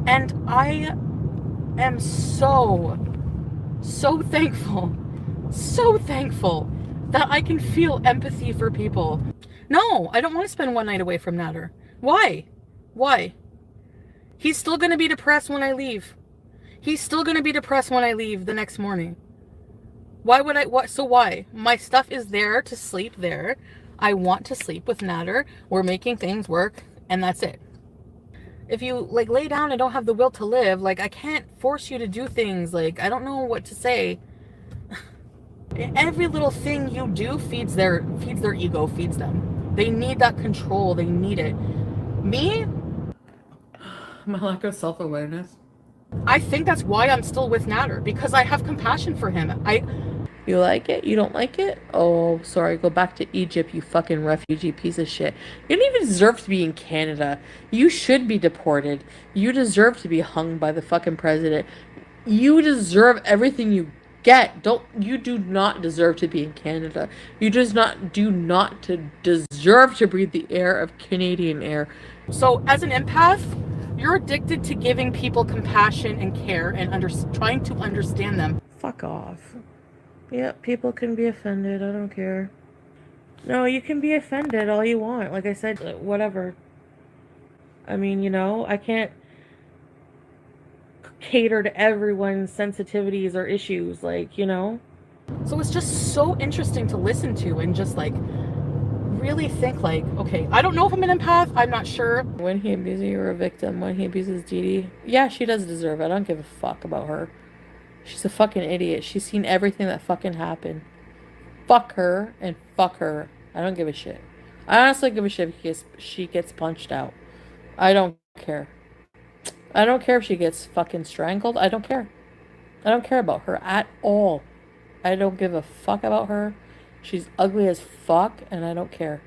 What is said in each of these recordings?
And I am so, so thankful that I can feel empathy for people. No, I don't want to spend one night away from Nader. Why? Why? He's still going to be depressed when I leave. He's still going to be depressed when I leave the next morning. Why would I? What? So why? My stuff is there to sleep there. I want to sleep with Nader. We're making things work, and that's it. If you like lay down and don't have the will to live, like I can't force you to do things. Like I don't know what to say. Every little thing you do feeds their ego, feeds them. They need that control. They need it. Me, my lack of self-awareness. I think that's why I'm still with Nader, because I have compassion for him. You like it? You don't like it? Oh, sorry. Go back to Egypt, you fucking refugee piece of shit. You don't even deserve to be in Canada. You should be deported. You deserve to be hung by the fucking president. You deserve everything you get. You do not deserve to be in Canada. You do not to deserve to breathe the air of Canadian air. So as an empath, you're addicted to giving people compassion and care and trying to understand them. Fuck off. Yeah, people can be offended. I don't care. No, you can be offended all you want. Like I said, whatever. I mean, I can't cater to everyone's sensitivities or issues, So it's just so interesting to listen to and just really think okay, I don't know if I'm an empath. I'm not sure. When he abuses you, you're a victim. When he abuses Dee Dee, yeah, she does deserve it. I don't give a fuck about her. She's a fucking idiot. She's seen everything that fucking happened. Fuck her and fuck her. I don't give a shit. I honestly give a shit if she gets punched out. I don't care. I don't care if she gets fucking strangled. I don't care. I don't care about her at all. I don't give a fuck about her. She's ugly as fuck, and I don't care.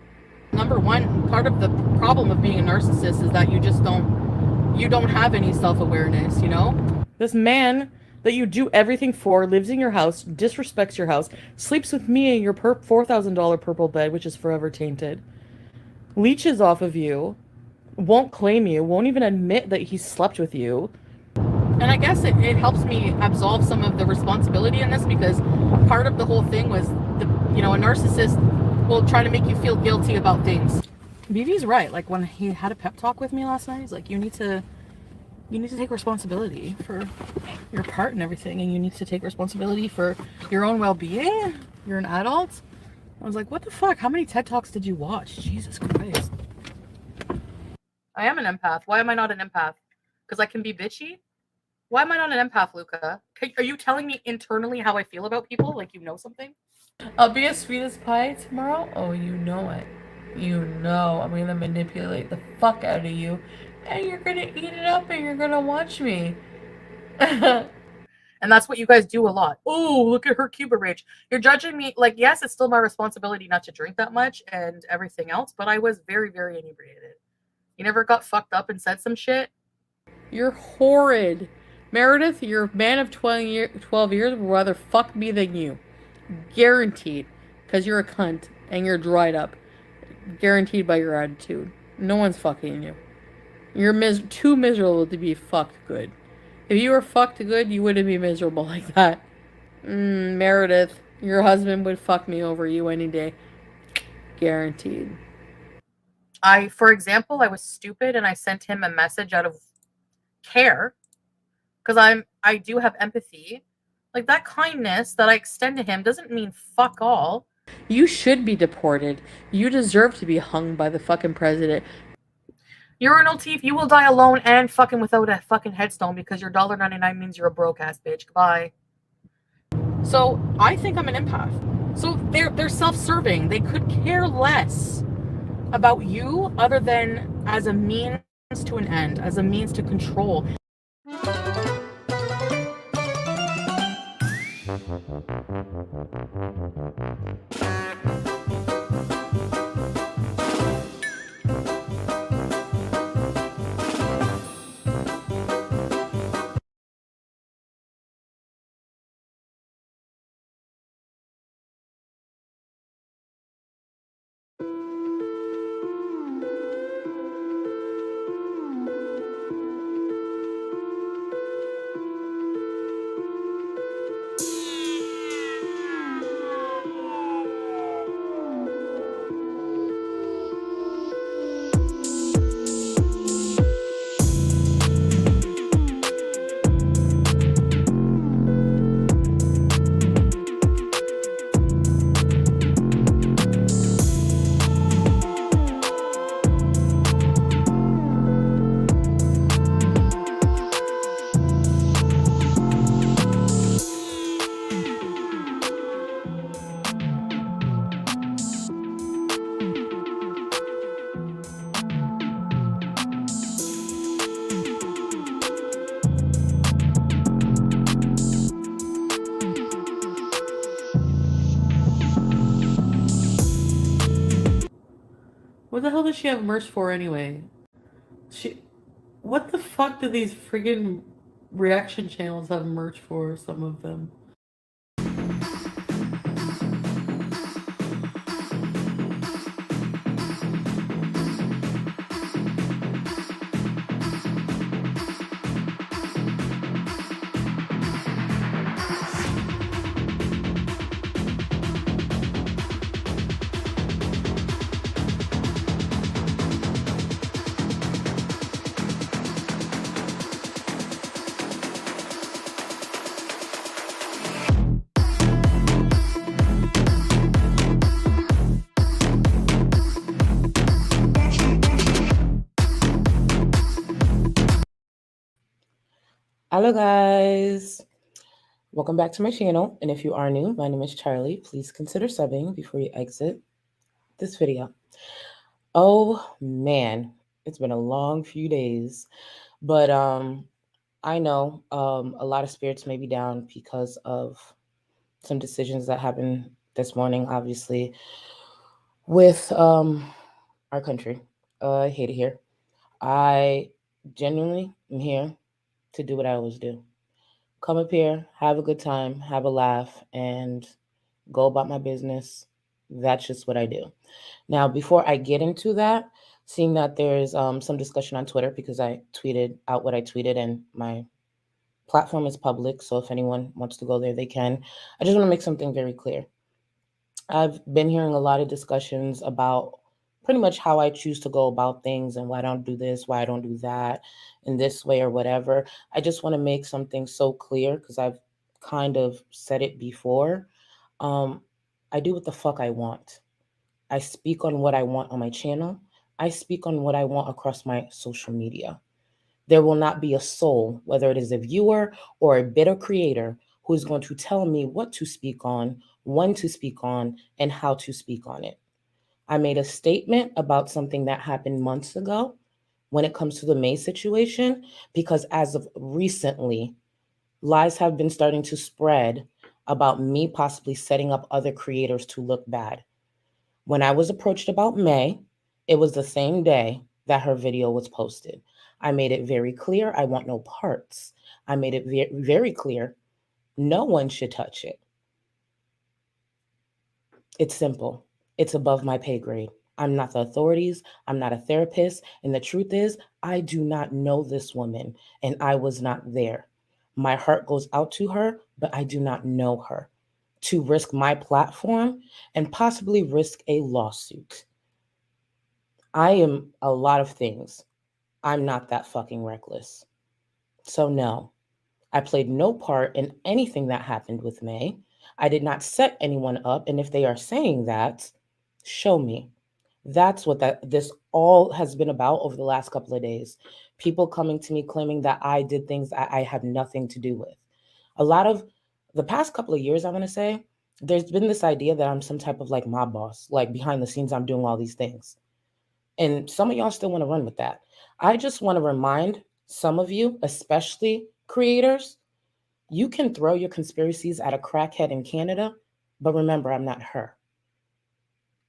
Number one, part of the problem of being a narcissist is that you don't have any self-awareness, This man that you do everything for lives in your house, disrespects your house, sleeps with me in your $4,000 purple bed, which is forever tainted, leeches off of you, won't claim you, won't even admit that he slept with you. And I guess it helps me absolve some of the responsibility in this, because part of the whole thing was, a narcissist will try to make you feel guilty about things. BB's right. Like when he had a pep talk with me last night, he's like, you need to take responsibility for your part and everything, and you need to take responsibility for your own well-being. You're an adult. I was like, what the fuck? How many TED Talks did you watch? Jesus Christ. I am an empath. Why am I not an empath? Because I can be bitchy? Why am I not an empath, Luca? Are you telling me internally how I feel about people? Like you know something? I'll be as sweet as pie tomorrow? Oh, you know it. You know I'm gonna manipulate the fuck out of you, and you're gonna eat it up and you're gonna watch me. And that's what you guys do a lot. Oh, look at her Cuba rage. You're judging me. Like, yes, it's still my responsibility not to drink that much and everything else, but I was very, very inebriated. You never got fucked up and said some shit? You're horrid. Meredith, your man of 12 years would rather fuck me than you. Guaranteed. Because you're a cunt and you're dried up. Guaranteed by your attitude. No one's fucking you. You're too miserable to be fucked good. If you were fucked good, you wouldn't be miserable like that. Meredith, your husband would fuck me over you any day. Guaranteed. For example, I was stupid and I sent him a message out of care, because I do have empathy. Like that kindness that I extend to him doesn't mean fuck all. You should be deported. You deserve to be hung by the fucking president. Urinal teeth, you will die alone and fucking without a fucking headstone, because your $1.99 means you're a broke ass bitch. Goodbye. So I think I'm an empath. So they're self-serving. They could care less about you other than as a means to an end, as a means to control. What the hell does she have merch for anyway? She, what the fuck do these friggin' reaction channels have merch for? Some of them. Hello guys, welcome back to my channel, and if you are new, my name is Charlie. Please consider subbing before you exit this video. Oh man, it's been a long few days, but I know a lot of spirits may be down because of some decisions that happened this morning, obviously, with our country. I hate it here. I genuinely am here to do what I always do. Come up here, have a good time, have a laugh, and go about my business. That's just what I do. Now, before I get into that, seeing that there's some discussion on Twitter because I tweeted out what I tweeted and my platform is public. So if anyone wants to go there, they can. I just want to make something very clear. I've been hearing a lot of discussions about pretty much how I choose to go about things and why I don't do this, why I don't do that in this way or whatever. I just want to make something so clear because I've kind of said it before. Um, I do what the fuck I want. I speak on what I want on my channel. I speak on what I want across my social media. There will not be a soul, whether it is a viewer or a bitter creator, who is going to tell me what to speak on, when to speak on, and how to speak on it. I made a statement about something that happened months ago when it comes to the May situation, because as of recently, lies have been starting to spread about me possibly setting up other creators to look bad. When I was approached about May, it was the same day that her video was posted. I made it very clear I want no parts. I made it very clear no one should touch it. It's simple. It's above my pay grade. I'm not the authorities. I'm not a therapist. And the truth is, I do not know this woman and I was not there. My heart goes out to her, but I do not know her. To risk my platform and possibly risk a lawsuit. I am a lot of things. I'm not that fucking reckless. So, no, I played no part in anything that happened with May. I did not set anyone up. And if they are saying that, show me. That's what this all has been about over the last couple of days. People coming to me claiming that I did things that I have nothing to do with. A lot of the past couple of years, I'm going to say, there's been this idea that I'm some type of like mob boss, like behind the scenes, I'm doing all these things. And some of y'all still want to run with that. I just want to remind some of you, especially creators, you can throw your conspiracies at a crackhead in Canada, but remember, I'm not her.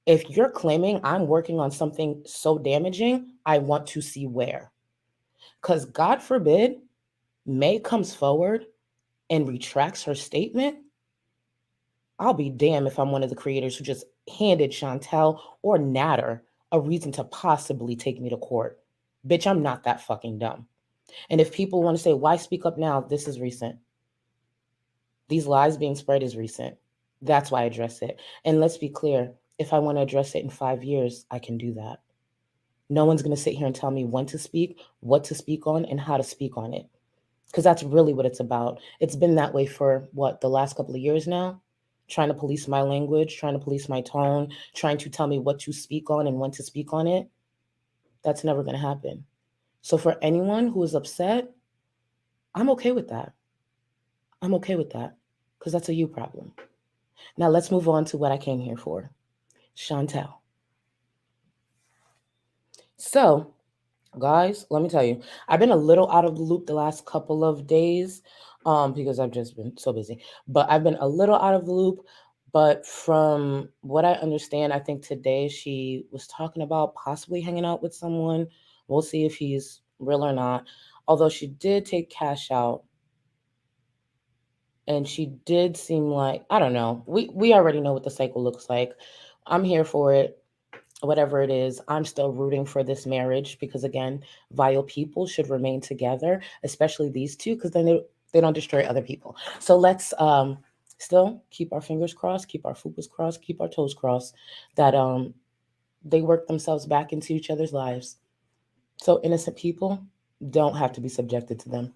If you're claiming I'm working on something so damaging, I want to see where. Because God forbid, May comes forward and retracts her statement. I'll be damned if I'm one of the creators who just handed Chantal or Natter a reason to possibly take me to court. Bitch, I'm not that fucking dumb. And if people want to say, why speak up now? This is recent. These lies being spread is recent. That's why I address it. And let's be clear, if I want to address it in 5 years, I can do that. No one's going to sit here and tell me when to speak, what to speak on, and how to speak on it. Because that's really what it's about. It's been that way for what, the last couple of years now? Trying to police my language, trying to police my tone, trying to tell me what to speak on and when to speak on it. That's never going to happen. So for anyone who is upset, I'm okay with that. I'm okay with that because that's a you problem. Now let's move on to what I came here for. Chantal. So, guys, let me tell you, I've been a little out of the loop the last couple of days because I've just been so busy. But I've been a little out of the loop. But from what I understand, I think today she was talking about possibly hanging out with someone. We'll see if he's real or not. Although she did take cash out, and she did seem like, I don't know. We already know what the cycle looks like. I'm here for it. Whatever it is, I'm still rooting for this marriage because again, vile people should remain together, especially these two, because then they don't destroy other people. So let's still keep our fingers crossed, keep our fupas crossed, keep our toes crossed that they work themselves back into each other's lives. So innocent people don't have to be subjected to them.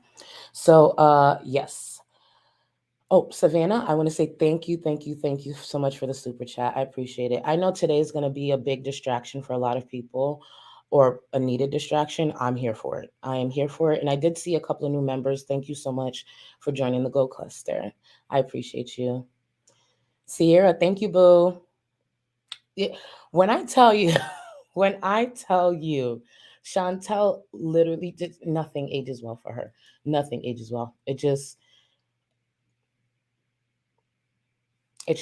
So yes. Oh, Savannah, I want to say thank you, thank you, thank you so much for the super chat. I appreciate it. I know today is going to be a big distraction for a lot of people or a needed distraction. I'm here for it. I am here for it. And I did see a couple of new members. Thank you so much for joining the Go Cluster. I appreciate you. Sierra, thank you, boo. Yeah, when I tell you, when I tell you, Chantel literally just nothing ages well for her. Nothing ages well. It's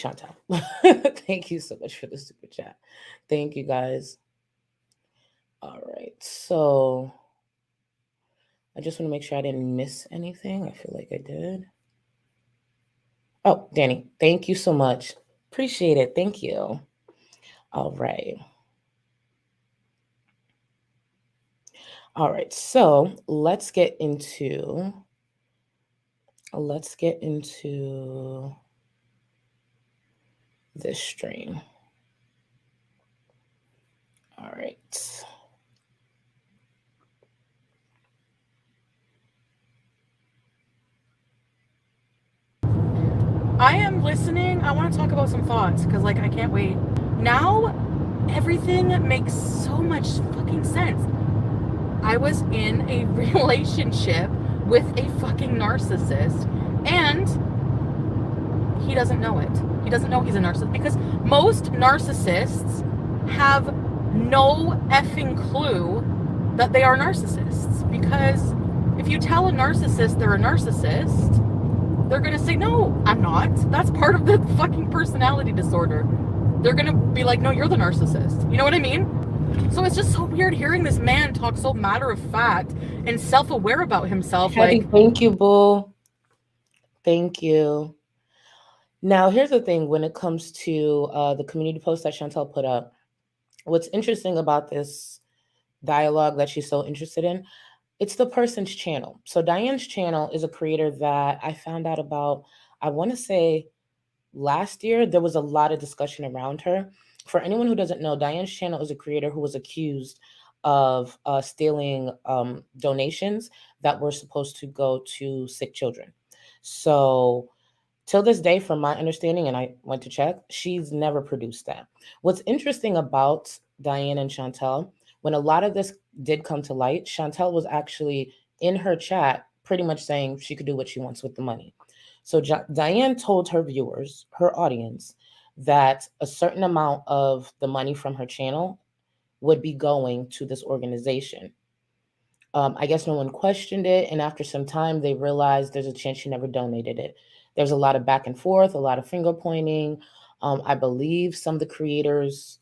Chantal. Thank you so much for the super chat. Thank you guys. All right. So I just want to make sure I didn't miss anything. I feel like I did. Oh, Danny, thank you so much. Appreciate it. Thank you. All right. All right. So let's get into this stream. All right. I am listening. I want to talk about some thoughts because, like, I can't wait. Now, everything makes so much fucking sense. I was in a relationship with a fucking narcissist, and he doesn't know it. He doesn't know he's a narcissist because most narcissists have no effing clue that they are narcissists. Because if you tell a narcissist they're a narcissist, they're going to say, no, I'm not. That's part of the fucking personality disorder. They're going to be like, no, you're the narcissist. You know what I mean? So it's just so weird hearing this man talk so matter of fact and self-aware about himself. Teddy, Like, thank you, boo. Thank you. Now, here's the thing when it comes to the community post that Chantel put up. What's interesting about this dialogue that she's so interested in, it's the person's channel. So Diane's channel is a creator that I found out about, I want to say last year. There was a lot of discussion around her. For anyone who doesn't know, Diane's channel is a creator who was accused of stealing donations that were supposed to go to sick children. So till this day, from my understanding, and I went to check, she's never produced that. What's interesting about Diane and Chantel, when a lot of this did come to light, Chantel was actually in her chat pretty much saying she could do what she wants with the money. So Diane told her viewers, her audience, that a certain amount of the money from her channel would be going to this organization. I guess no one questioned it. And after some time, they realized there's a chance she never donated it. There's a lot of back and forth, a lot of finger pointing. I believe some of the creators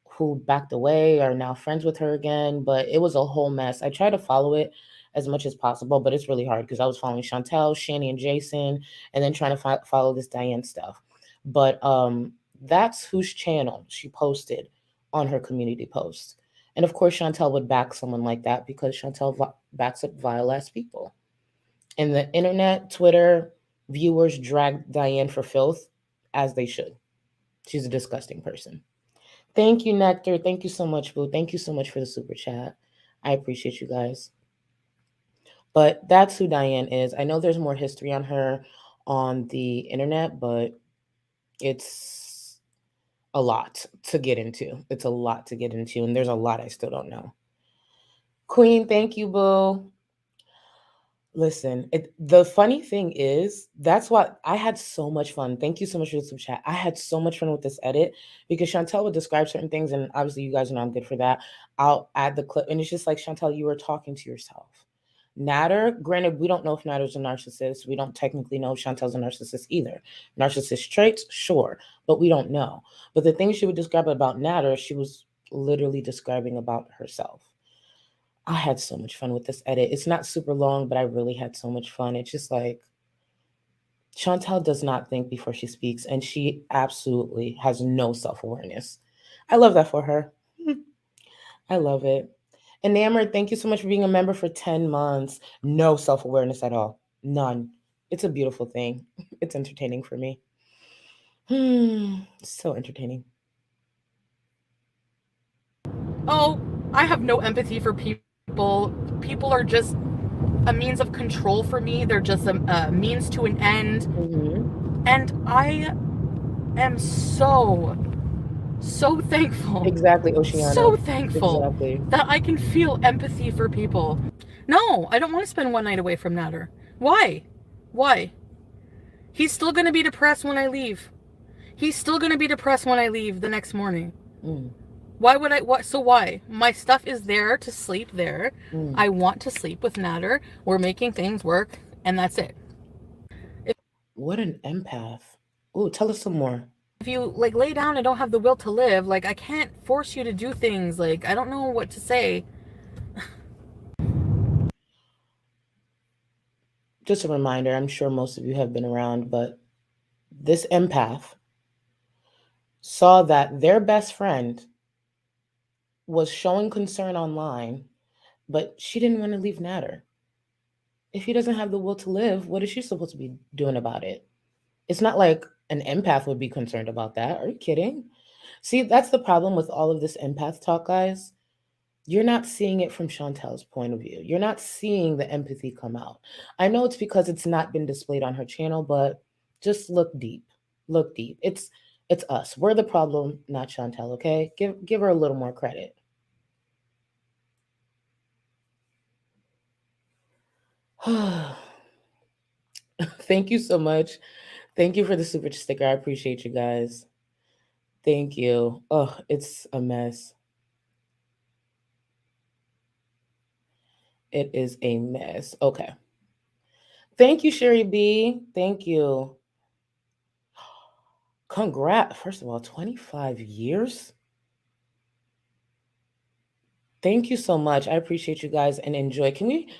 who backed away are now friends with her again, but it was a whole mess. I try to follow it as much as possible, but it's really hard because I was following Chantel, Shani, and Jason, and then trying to follow this Diane stuff. But that's whose channel she posted on her community post. And of course, Chantel would back someone like that because Chantel backs up vile ass people. And the internet, Twitter, viewers drag Diane for filth, as they should. She's a disgusting person. Thank you, Nectar. Thank you so much, Boo. Thank you so much for the super chat. I appreciate you guys. But that's who Diane is. I know there's more history on her on the internet, but it's a lot to get into. It's a lot to get into, and there's a lot I still don't know. Queen, thank you, Boo. Listen, the funny thing is, that's what I had so much fun. Thank you so much for the super chat. I had so much fun with this edit because Chantel would describe certain things, and obviously, you guys know I'm good for that. I'll add the clip, and it's just like, Chantel, you were talking to yourself. Natter, granted, we don't know if Natter's a narcissist. We don't technically know if Chantel's a narcissist either. Narcissist traits, sure, but we don't know. But the things she would describe about Natter, she was literally describing about herself. I had so much fun with this edit. It's not super long, but I really had so much fun. It's just like Chantal does not think before she speaks, and she absolutely has no self-awareness. I love that for her. I love it. Enamored, thank you so much for being a member for 10 months. No self-awareness at all. None. It's a beautiful thing. It's entertaining for me. So entertaining. Oh, I have no empathy for people. People are just a means of control for me. They're just a means to an end. Mm-hmm. And I am so thankful. Exactly, Oceana. So thankful Exactly. that I can feel empathy for people. No, I don't want to spend one night away from Natter. Why? Why? He's still going to be depressed when I leave. He's still going to be depressed when I leave the next morning. Why would I? What? So why? My stuff is there to sleep there. I want to sleep with Natter. We're making things work, and that's it. What an empath. Ooh, tell us some more. If you like lay down and don't have the will to live, like I can't force you to do things. Like I don't know what to say. Just a reminder, I'm sure most of you have been around, but this empath saw that their best friend was showing concern online, but she didn't want to leave Natter. If he doesn't have the will to live, what is she supposed to be doing about it? It's not like an empath would be concerned about that. Are you kidding? See, that's the problem with all of this empath talk, guys. You're not seeing it from Chantel's point of view. You're not seeing the empathy come out. I know it's because it's not been displayed on her channel, but just look deep. Look deep. It's us. We're the problem, not Chantel, okay? Give her a little more credit. Thank you so much. Thank you for the super sticker. I appreciate you guys. Thank you. Oh, it's a mess. It is a mess. Okay. Thank you, Sherry B. Thank you. Congrats. First of all, 25 years. Thank you so much. I appreciate you guys and enjoy. Can we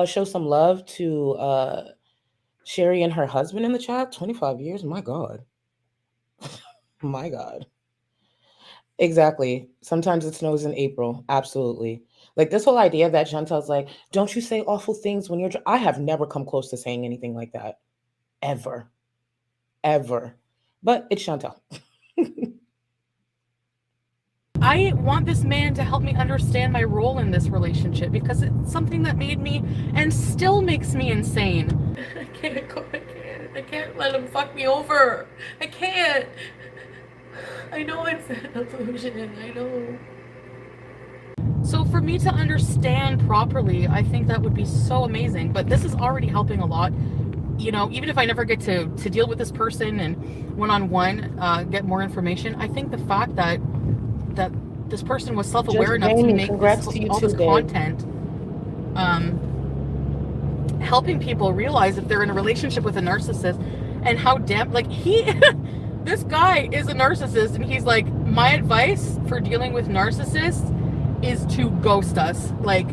show some love to Sherry and her husband in the chat? 25 years? My God. My God. Exactly. Sometimes it snows in April. Absolutely. Like this whole idea that Chantel's like, don't you say awful things when you're. I have never come close to saying anything like that. Ever. Ever. But it's Chantel. I want this man to help me understand my role in this relationship because it's something that made me and still makes me insane. I can't let him fuck me over. I can't. I know it's an illusion. I know. So for me to understand properly, I think that would be so amazing. But this is already helping a lot. You know, even if I never get to deal with this person and one-on-one get more information, I think the fact that this person was self-aware enough to make all this content, helping people realize if they're in a relationship with a narcissist and how damn, like this guy is a narcissist and he's like, my advice for dealing with narcissists is to ghost us. Like,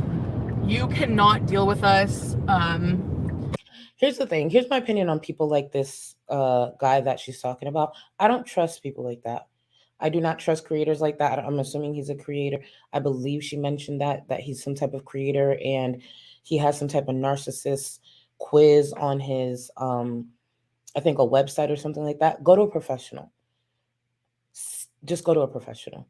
you cannot deal with us. Here's the thing. Here's my opinion on people like this guy that she's talking about. I don't trust people like that. I do not trust creators like that. I'm assuming he's a creator. I believe she mentioned that he's some type of creator and he has some type of narcissist quiz on his, I think, a website or something like that. Go to a professional. Just go to a professional.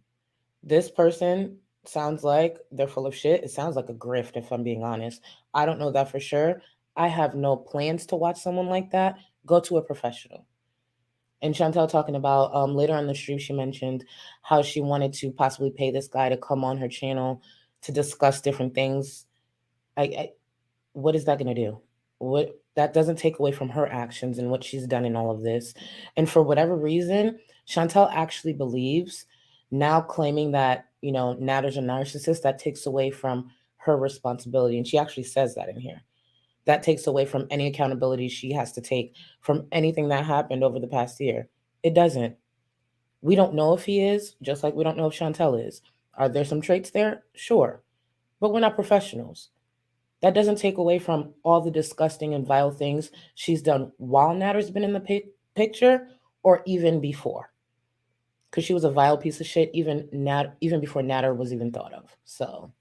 This person sounds like they're full of shit. It sounds like a grift, if I'm being honest. I don't know that for sure. I have no plans to watch someone like that. Go to a professional. And Chantel talking about later on the stream, she mentioned how she wanted to possibly pay this guy to come on her channel to discuss different things. What is that going to do? What that doesn't take away from her actions and what she's done in all of this. And for whatever reason, Chantel actually believes now claiming that, you know, Natter's a narcissist, that takes away from her responsibility. And she actually says that in here. That takes away from any accountability she has to take from anything that happened over the past year. It doesn't. We don't know if he is, just like we don't know if Chantal is. Are there some traits there? Sure. But we're not professionals. That doesn't take away from all the disgusting and vile things she's done while Natter's been in the picture or even before. Because she was a vile piece of shit even before Natter was even thought of. So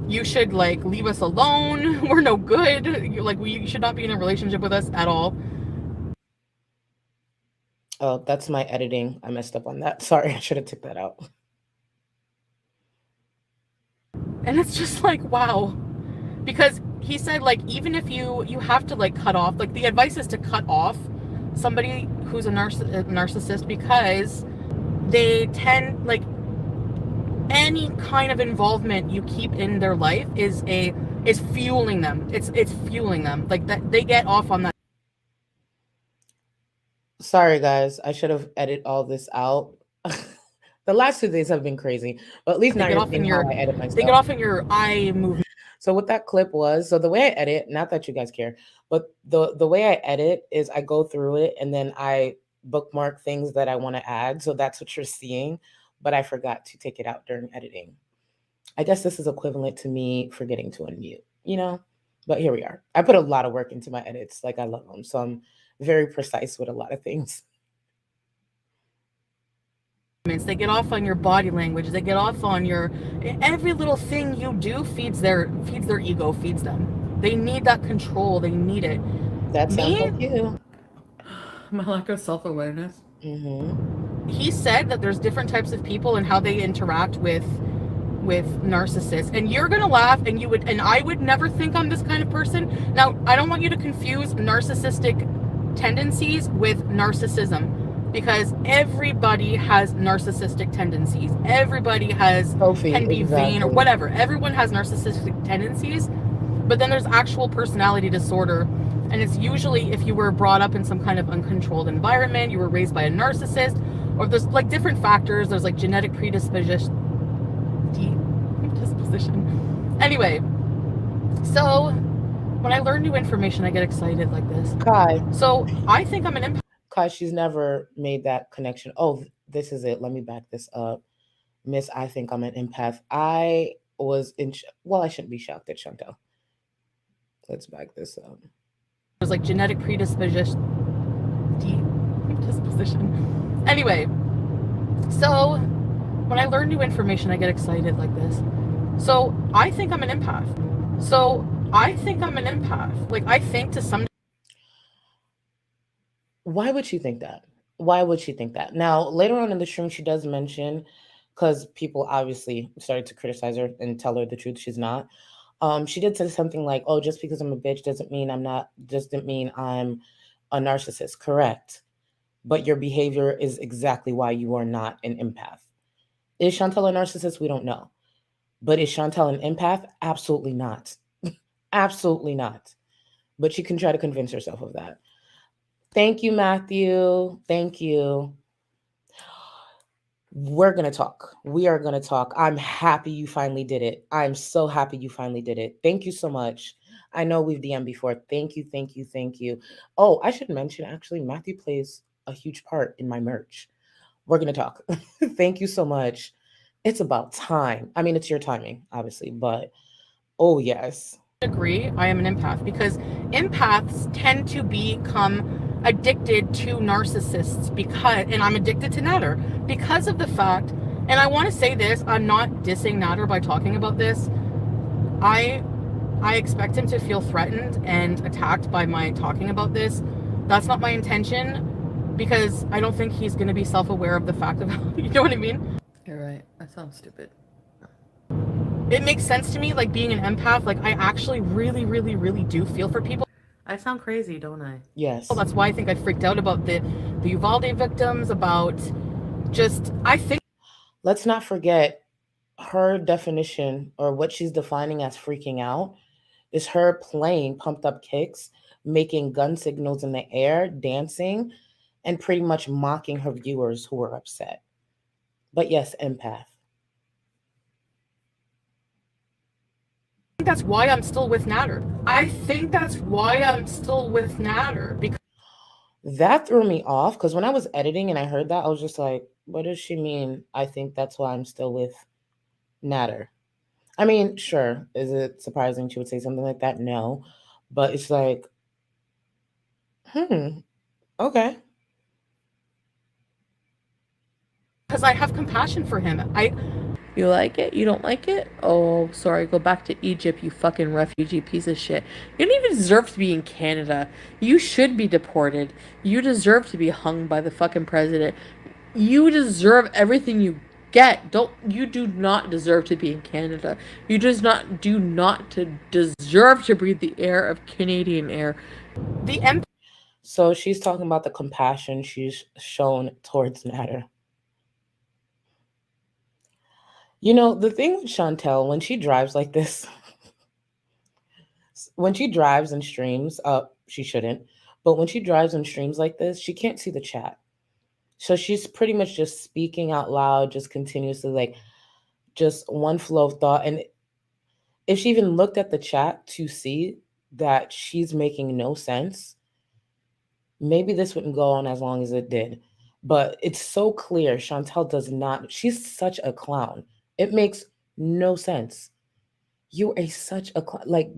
you should like leave us alone. We're no good. You should not be in a relationship with us at all. oh, that's my editing. I messed up on that. Sorry, I should have took that out. And it's just like, wow. Because he said, like, even if you have to like cut off, like the advice is to cut off somebody who's a narcissist, because they tend, like, any kind of involvement you keep in their life is fueling them. It's fueling them. Like that they get off on that. Sorry, guys. I should have edited all this out. The last 2 days have been crazy. But at least now you're seeing how I edit my stuff. They get off in your eye movement. So what that clip was, so the way I edit, not that you guys care, but the way I edit is I go through it and then I bookmark things that I want to add. So that's what you're seeing. But I forgot to take it out during editing. I guess this is equivalent to me forgetting to unmute, you know? But here we are. I put a lot of work into my edits. Like, I love them. So I'm very precise with a lot of things. They get off on your body language. They get off on your every little thing you do feeds their ego, feeds them. They need that control. They need it. That sounds like you. My lack of self-awareness. He said that there's different types of people and how they interact with narcissists. And you're gonna laugh, and I would never think I'm this kind of person. Now, I don't want you to confuse narcissistic tendencies with narcissism. Because everybody has narcissistic tendencies. Everybody can be vain or whatever. Everyone has narcissistic tendencies, but then there's actual personality disorder. And it's usually if you were brought up in some kind of uncontrolled environment, you were raised by a narcissist, or there's like different factors. There's like genetic predisposition. Anyway, so when I learn new information, I get excited like this. Kai. So I think I'm an empath. Kai, she's never made that connection. Oh, this is it. Let me back this up. Miss, I think I'm an empath. I was I shouldn't be shocked at Chantal. Let's back this up. There's like genetic predisposition. Anyway, so when I learn new information, I get excited like this. So I think I'm an empath. Like, I think to some. Why would she think that? Why would she think that? Now, later on in the stream, she does mention, because people obviously started to criticize her and tell her the truth, she's not. She did say something like, oh, just because I'm a bitch doesn't mean I'm a narcissist. Correct. But your behavior is exactly why you are not an empath. Is Chantal a narcissist? We don't know. But is Chantal an empath? Absolutely not. Absolutely not. But she can try to convince herself of that. Thank you, Matthew. Thank you. We're going to talk. We are going to talk. I'm happy you finally did it. I'm so happy you finally did it. Thank you so much. I know we've DM'd before. Thank you, thank you, thank you. Oh, I should mention, actually, Matthew plays a huge part in my merch. We're going to talk. Thank you so much. It's about time. I mean, it's your timing, obviously, but oh, yes. Agree, I am an empath, because empaths tend to become addicted to narcissists, and I'm addicted to Natter because of the fact, and I want to say this, I'm not dissing Natter by talking about this. I expect him to feel threatened and attacked by my talking about this. That's not my intention, because I don't think he's going to be self-aware of the fact of, you know what I mean? You're right. That sounds stupid. It makes sense to me, like being an empath, like I actually really, really, really do feel for people. I sound crazy, don't I? Yes. Well, that's why I think I freaked out about the Uvalde victims, I think. Let's not forget her definition, or what she's defining as freaking out, is her playing pumped up kicks, making gun signals in the air, dancing, and pretty much mocking her viewers who were upset. But yes, empath. that's why I'm still with Natter. I think that's why I'm still with Natter. Because That threw me off because when I was editing and I heard that, I was just like, what does she mean? I think that's why I'm still with Natter. I mean, sure. Is it surprising she would say something like that? No. But it's like, okay. I have compassion for him. You like it? You don't like it? Oh, sorry. Go back to Egypt, you fucking refugee piece of shit. You don't even deserve to be in Canada. You should be deported. You deserve to be hung by the fucking president. You deserve everything you get. You do not deserve to be in Canada. You do not to deserve to breathe the air of Canadian air. So she's talking about the compassion she's shown towards Natter. You know, the thing with Chantel, when she drives like this, when she drives and streams, she shouldn't, but when she drives and streams like this, she can't see the chat. So she's pretty much just speaking out loud, just continuously, like just one flow of thought. And if she even looked at the chat to see that she's making no sense, maybe this wouldn't go on as long as it did. But it's so clear Chantel does not, she's such a clown. It makes no sense. You are such a clown. Like,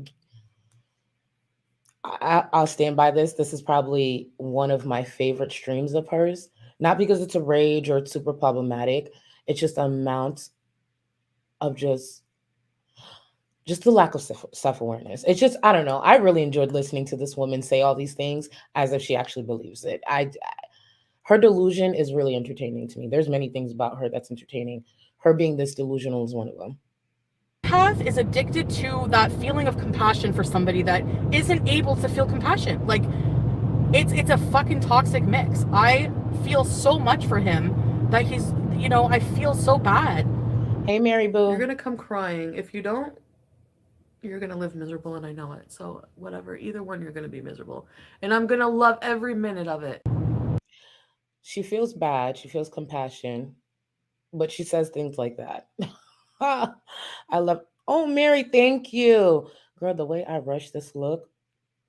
I'll stand by this. This is probably one of my favorite streams of hers. Not because it's a rage or it's super problematic. It's just the amount of just the lack of self-awareness. It's just, I don't know. I really enjoyed listening to this woman say all these things as if she actually believes it. Her delusion is really entertaining to me. There's many things about her that's entertaining. Her being this delusional is one of them. Empath is addicted to that feeling of compassion for somebody that isn't able to feel compassion. Like, it's a fucking toxic mix. I feel so much for him that he's, I feel so bad. Hey, Mary Boo. You're gonna come crying. If you don't, you're gonna live miserable, and I know it. So whatever, either one, you're gonna be miserable, and I'm gonna love every minute of it. She feels bad. She feels compassion, but she says things like that. I love. Oh, Mary, thank you, girl. The way I rush this look,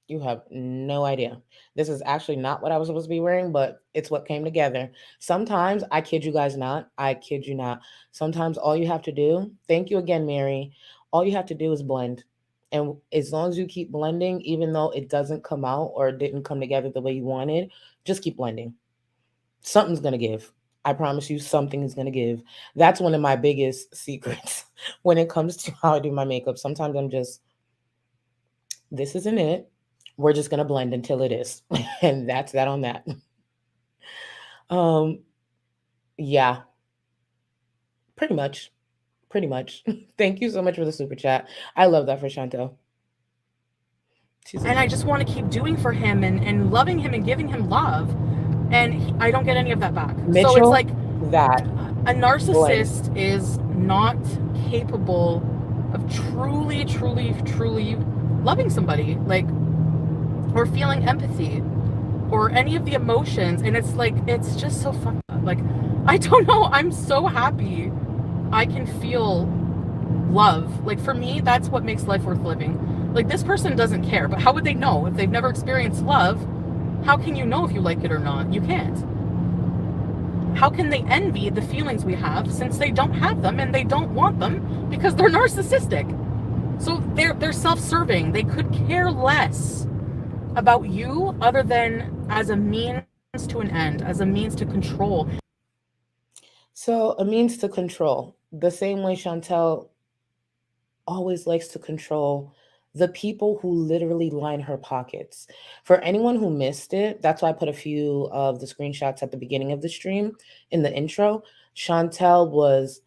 you have no idea. This is actually not what I was supposed to be wearing, but it's what came together. Sometimes, I kid you guys not, I kid you not. Sometimes all you have to do, thank you again, Mary. All you have to do is blend. And as long as you keep blending, even though it doesn't come out or it didn't come together the way you wanted, just keep blending. Something's going to give. I promise you, something is going to give. That's one of my biggest secrets when it comes to how I do my makeup. Sometimes I'm just, this isn't it. We're just going to blend until it is. And that's that on that. Yeah, pretty much. Pretty much. Thank you so much for the super chat. I love that for Chantel. And I just want to keep doing for him and loving him and giving him love. And I don't get any of that back. Mitchell, so it's like that a narcissist is not capable of truly, truly, truly loving somebody, like, or feeling empathy or any of the emotions. And it's like, it's just so fucked up. Like, I don't know. I'm so happy I can feel love. Like, for me, that's what makes life worth living. Like, this person doesn't care, but how would they know if they've never experienced love? How can you know if you like it or not? You can't. How can they envy the feelings we have since they don't have them and they don't want them because they're narcissistic? So they're self-serving. They could care less about you other than as a means to an end, as a means to control. So a means to control. The same way Chantel always likes to control the people who literally line her pockets. For anyone who missed it, that's why I put a few of the screenshots at the beginning of the stream in the intro. Chantel was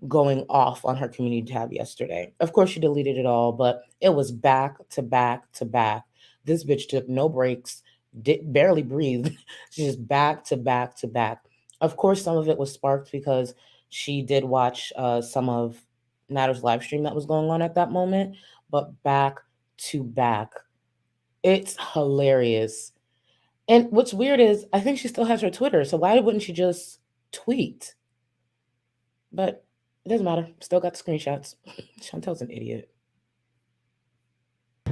going off on her community tab yesterday. Of course, she deleted it all, but it was back to back to back. This bitch took no breaks, barely breathed. She's just back to back to back. Of course, some of it was sparked because she did watch some of Natter's live stream that was going on at that moment, but back to back. It's hilarious. And what's weird is I think she still has her Twitter, so why wouldn't she just tweet? But it doesn't matter. Still got the screenshots. Chantel's an idiot.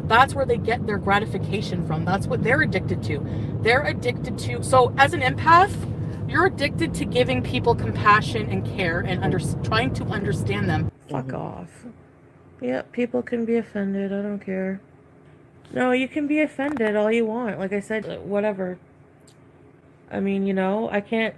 That's where they get their gratification from. That's what they're addicted to. They're addicted to, so as an empath, you're addicted to giving people compassion and care and trying to understand them. Fuck off. Yeah, people can be offended. I don't care. No, you can be offended all you want. Like I said, whatever. I mean, I can't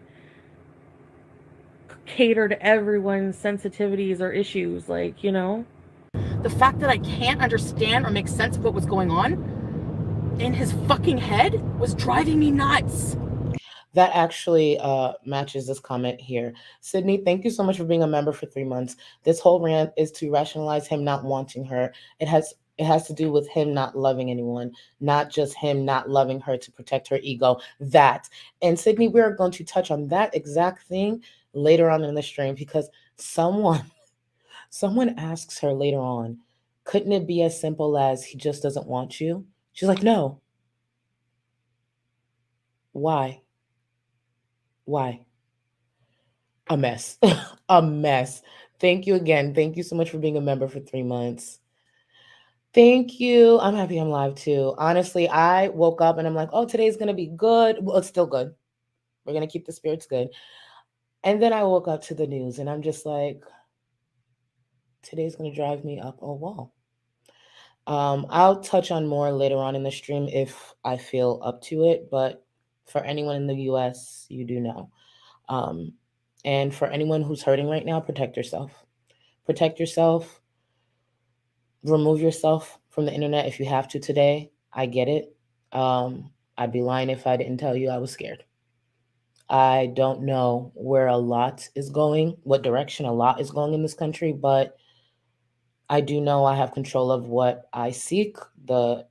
cater to everyone's sensitivities or issues. The fact that I can't understand or make sense of what was going on in his fucking head was driving me nuts. That actually matches this comment here. Sydney, thank you so much for being a member for 3 months. This whole rant is to rationalize him not wanting her. It has to do with him not loving anyone, not just him not loving her to protect her ego. That. And Sydney, we're going to touch on that exact thing later on in the stream because someone asks her later on, couldn't it be as simple as he just doesn't want you? She's like, no. Why? Why? A mess. A mess. Thank you again. Thank you so much for being a member for 3 months. Thank you. I'm happy I'm live too. Honestly, I woke up and I'm like, oh, today's going to be good. Well, it's still good. We're going to keep the spirits good. And then I woke up to the news and I'm just like, today's going to drive me up a wall. I'll touch on more later on in the stream if I feel up to it. But for anyone in the US, you do know. And for anyone who's hurting right now, protect yourself. Protect yourself. Remove yourself from the internet if you have to today. I get it. I'd be lying if I didn't tell you I was scared. I don't know where a lot is going, what direction a lot is going in this country, but I do know I have control of what I seek, the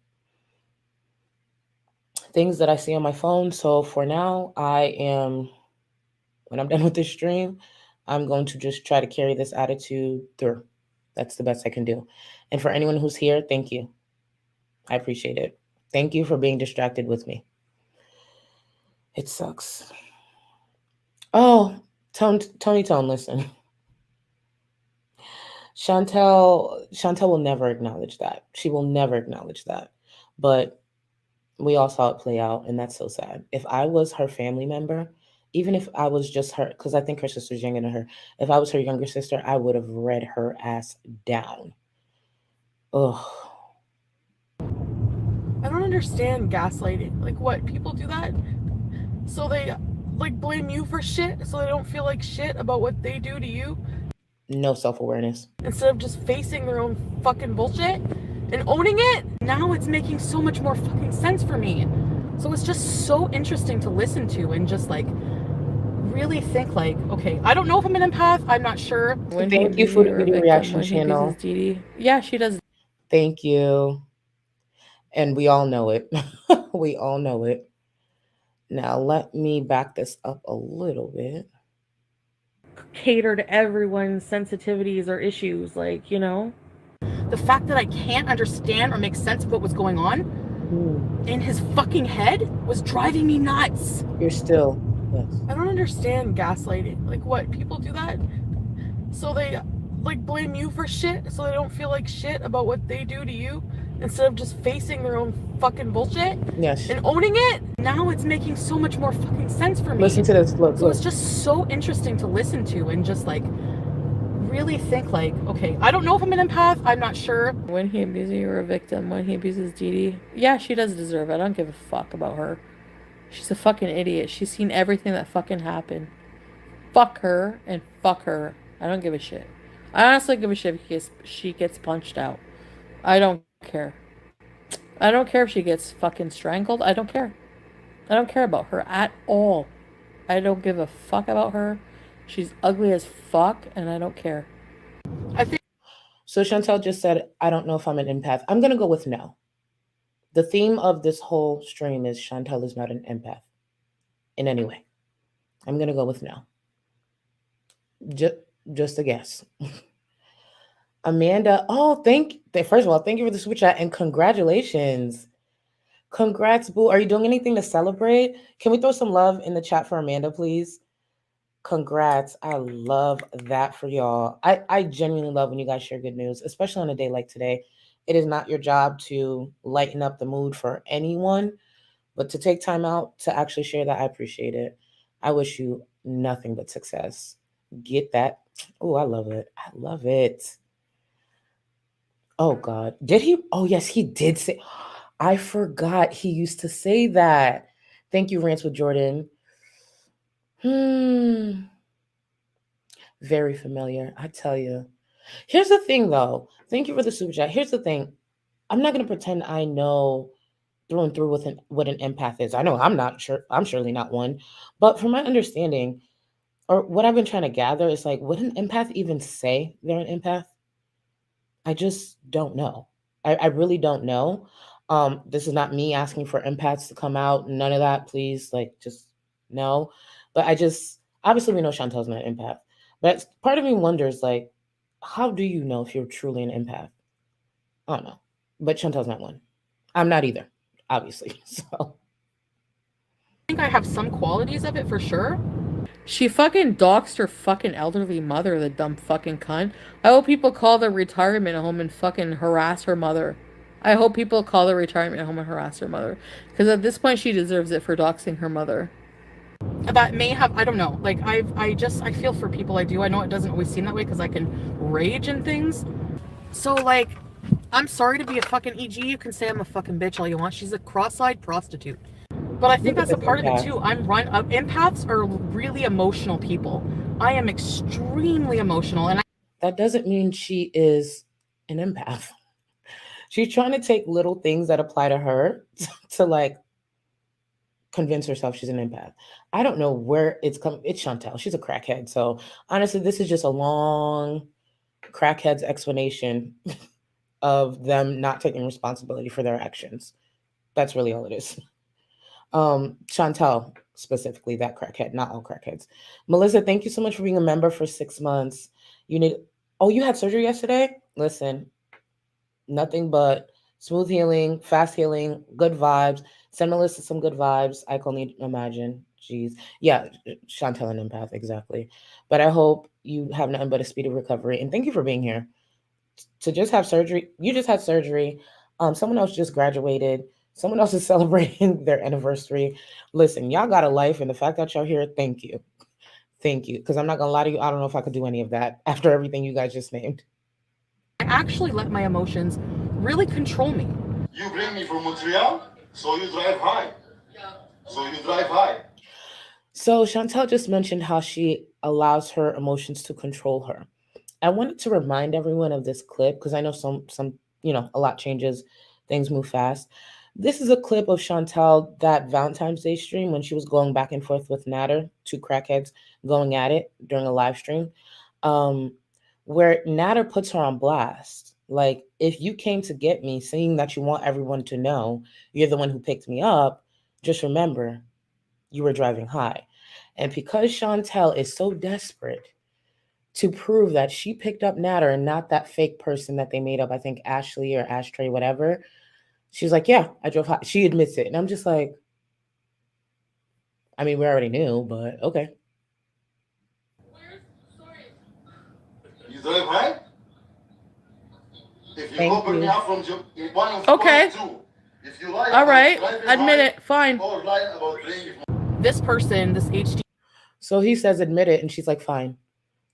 things that I see on my phone. So for now, when I'm done with this stream, I'm going to just try to carry this attitude through. That's the best I can do. And for anyone who's here, thank you. I appreciate it. Thank you for being distracted with me. It sucks. Oh, Tony Tone, listen. Chantal will never acknowledge that. She will never acknowledge that. But we all saw it play out, and that's so sad. If I was her family member, even if I was just her, because I think her sister's younger than her, if I was her younger sister, I would have read her ass down. Ugh. I don't understand gaslighting. Like, what? People do that so they blame you for shit so they don't feel like shit about what they do to you? No self-awareness. Instead of just facing their own fucking bullshit and owning it, now it's making so much more fucking sense for me. So it's just so interesting to listen to and just really think okay, I don't know if I'm an empath. I'm not sure. Thank you for the video reaction channel. Yeah, she does. Thank you. And we all know it. We all know it. Now let me back this up a little bit. Cater to everyone's sensitivities or issues. The fact that I can't understand or make sense of what was going on in his fucking head was driving me nuts. You're still, yes. I don't understand gaslighting. Like, what? People do that so they blame you for shit so they don't feel like shit about what they do to you instead of just facing their own fucking bullshit. Yes. And owning it. Now it's making so much more fucking sense for me. Listen to this. Look. It's just so interesting to listen to and just really think okay, I don't know if I'm an empath. I'm not sure. When he abuses you, you're a victim. When he abuses Dee, yeah, she does deserve it. I don't give a fuck about her. She's a fucking idiot. She's seen everything that fucking happened. Fuck her and fuck her. I don't give a shit. I honestly give a shit if she gets punched out. I don't care. I don't care if she gets fucking strangled. I don't care. I don't care about her at all. I don't give a fuck about her. She's ugly as fuck, and I don't care. So Chantal just said, I don't know if I'm an empath. I'm going to go with no. The theme of this whole stream is Chantal is not an empath in any way. I'm going to go with no. Just a guess. Amanda, first of all, thank you for the super chat and congratulations. Congrats, boo. Are you doing anything to celebrate? Can we throw some love in the chat for Amanda, please? Congrats. I love that for y'all. I genuinely love when you guys share good news, especially on a day like today. It is not your job to lighten up the mood for anyone, but to take time out to actually share that, I appreciate it. I wish you nothing but success. Get that. Oh, I love it. I love it. Oh God. Did he? Oh yes, he did say. I forgot he used to say that. Thank you, Rants with Jordan. Very familiar, I tell you. Here's the thing though. Thank you for the super chat. Here's the thing. I'm not gonna pretend I know through and through what an empath is. I know I'm not sure. I'm surely not one. But from my understanding, or what I've been trying to gather is like, would an empath even say they're an empath? I just don't know. I really don't know. This is not me asking for empaths to come out. None of that, please. Like, just no. But I just obviously we know Chantel's not an empath. But part of me wonders, like, how do you know if you're truly an empath? I don't know. But Chantel's not one. I'm not either, obviously. So I think I have some qualities of it for sure. She fucking doxed her fucking elderly mother, the dumb fucking cunt. I hope people call the retirement home and fucking harass her mother. I hope people call the retirement home and harass her mother. Because at this point, she deserves it for doxing her mother. That may have, I don't know. Like, I feel for people. I do. I know it doesn't always seem that way because I can rage and things. So, like, I'm sorry to be a fucking EG. You can say I'm a fucking bitch all you want. She's a cross-eyed prostitute. But I think that's a part of it too. Empaths are really emotional people. I am extremely emotional, and that doesn't mean she is an empath. She's trying to take little things that apply to her to like convince herself she's an empath. I don't know where it's come. It's Chantal. She's a crackhead. So honestly, this is just a long crackhead's explanation of them not taking responsibility for their actions. That's really all it is. Chantal, specifically that crackhead, not all crackheads. Melissa, thank you so much for being a member for 6 months. You had surgery yesterday? Listen, nothing but smooth healing, fast healing, good vibes. Send Melissa some good vibes. I can only imagine. Jeez. Yeah, Chantel and empath, exactly. But I hope you have nothing but a speedy recovery. And thank you for being here. To just have surgery, you just had surgery. Someone else just graduated. Someone else is celebrating their anniversary. Listen, y'all got a life, and the fact that y'all here, thank you. Thank you. Because I'm not going to lie to you, I don't know if I could do any of that after everything you guys just named. I actually let my emotions really control me. You bring me from Montreal, so you drive high. So Chantal just mentioned how she allows her emotions to control her. I wanted to remind everyone of this clip because I know some a lot changes, things move fast. This is a clip of Chantal that Valentine's Day stream when she was going back and forth with Natter, two crackheads going at it during a live stream, where Natter puts her on blast. Like, if you came to get me, saying that you want everyone to know you're the one who picked me up, just remember you were driving high. And because Chantal is so desperate to prove that she picked up Natter and not that fake person that they made up, I think Ashley or Ashtray, whatever, she's like, yeah, I drove high. She admits it. And I'm just like, I mean, we already knew, but okay. You drive high? If you Thank open you. me up from one of Okay. two, if you like, All right. driving Admit high, it. Fine. or lying about playing This person, this HD. So he says, admit it. And she's like, fine.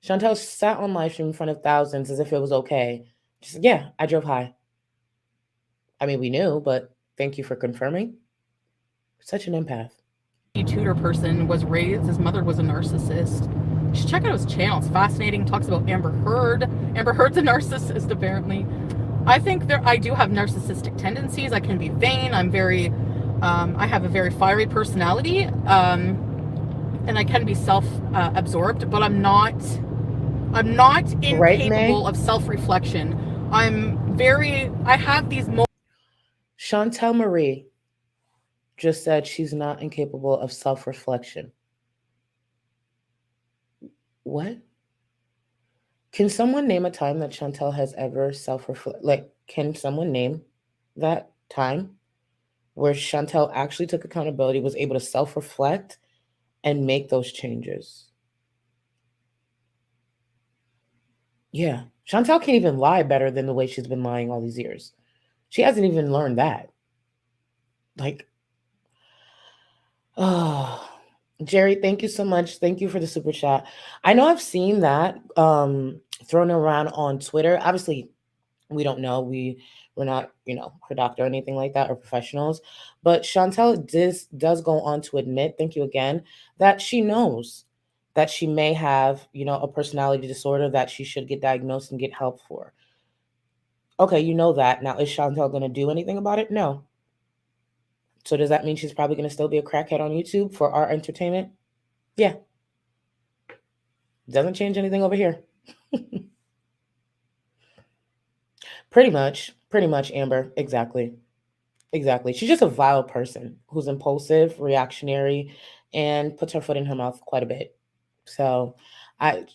Chantal sat on live stream in front of thousands as if it was okay. She's like, yeah, I drove high. I mean, we knew, but thank you for confirming. Such an empath. tutor person was raised, his mother was a narcissist. You should check out his channel. It's fascinating. Talks about Amber Heard. Amber Heard's a narcissist, apparently. I think I do have narcissistic tendencies. I can be vain. I have a very fiery personality. And I can be self-absorbed, but I'm not incapable of self-reflection. I have these moments. Chantal Marie just said she's not incapable of self-reflection. What? Can someone name a time that Chantal has ever self-reflect? Like, can someone name that time where Chantal actually took accountability, was able to self-reflect and make those changes? Yeah. Chantal can't even lie better than the way she's been lying all these years. She hasn't even learned that. Like, oh, Jerry, thank you so much. Thank you for the super chat. I know I've seen that thrown around on Twitter. Obviously, we don't know. We're not, her doctor or anything like that or professionals. But Chantal does go on to admit, thank you again, that she knows that she may have, a personality disorder that she should get diagnosed and get help for. Okay, you know that. Now, is Chantal going to do anything about it? No. So does that mean she's probably going to still be a crackhead on YouTube for our entertainment? Yeah. Doesn't change anything over here. Pretty much, Amber. Exactly. She's just a vile person who's impulsive, reactionary, and puts her foot in her mouth quite a bit. So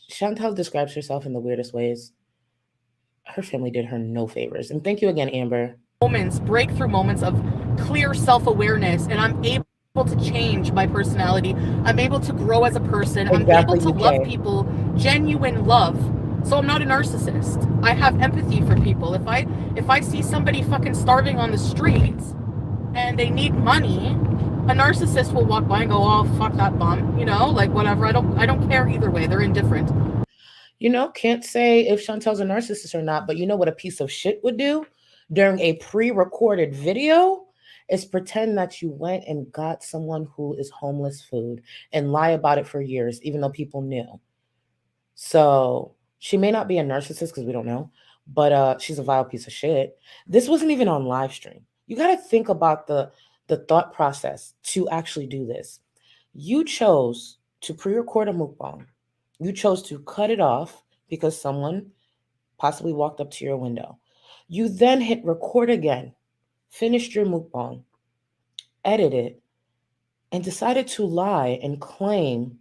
Chantal describes herself in the weirdest ways. Her family did her no favors. And thank you again, Amber. Breakthrough moments of clear self-awareness, and I'm able to change my personality. I'm able to grow as a person. Exactly, I'm able to love people, genuine love. So I'm not a narcissist. I have empathy for people. If I see somebody fucking starving on the streets and they need money, a narcissist will walk by and go, "Oh, fuck that bum," like whatever. I don't care either way. They're indifferent. Can't say if Chantal's a narcissist or not, but you know what a piece of shit would do during a pre-recorded video is pretend that you went and got someone who is homeless food and lie about it for years, even though people knew. So she may not be a narcissist because we don't know, but she's a vile piece of shit. This wasn't even on live stream. You got to think about the thought process to actually do this. You chose to pre-record a mukbang. You chose to cut it off because someone possibly walked up to your window. You then hit record again, finished your mukbang, edited it, and decided to lie and claim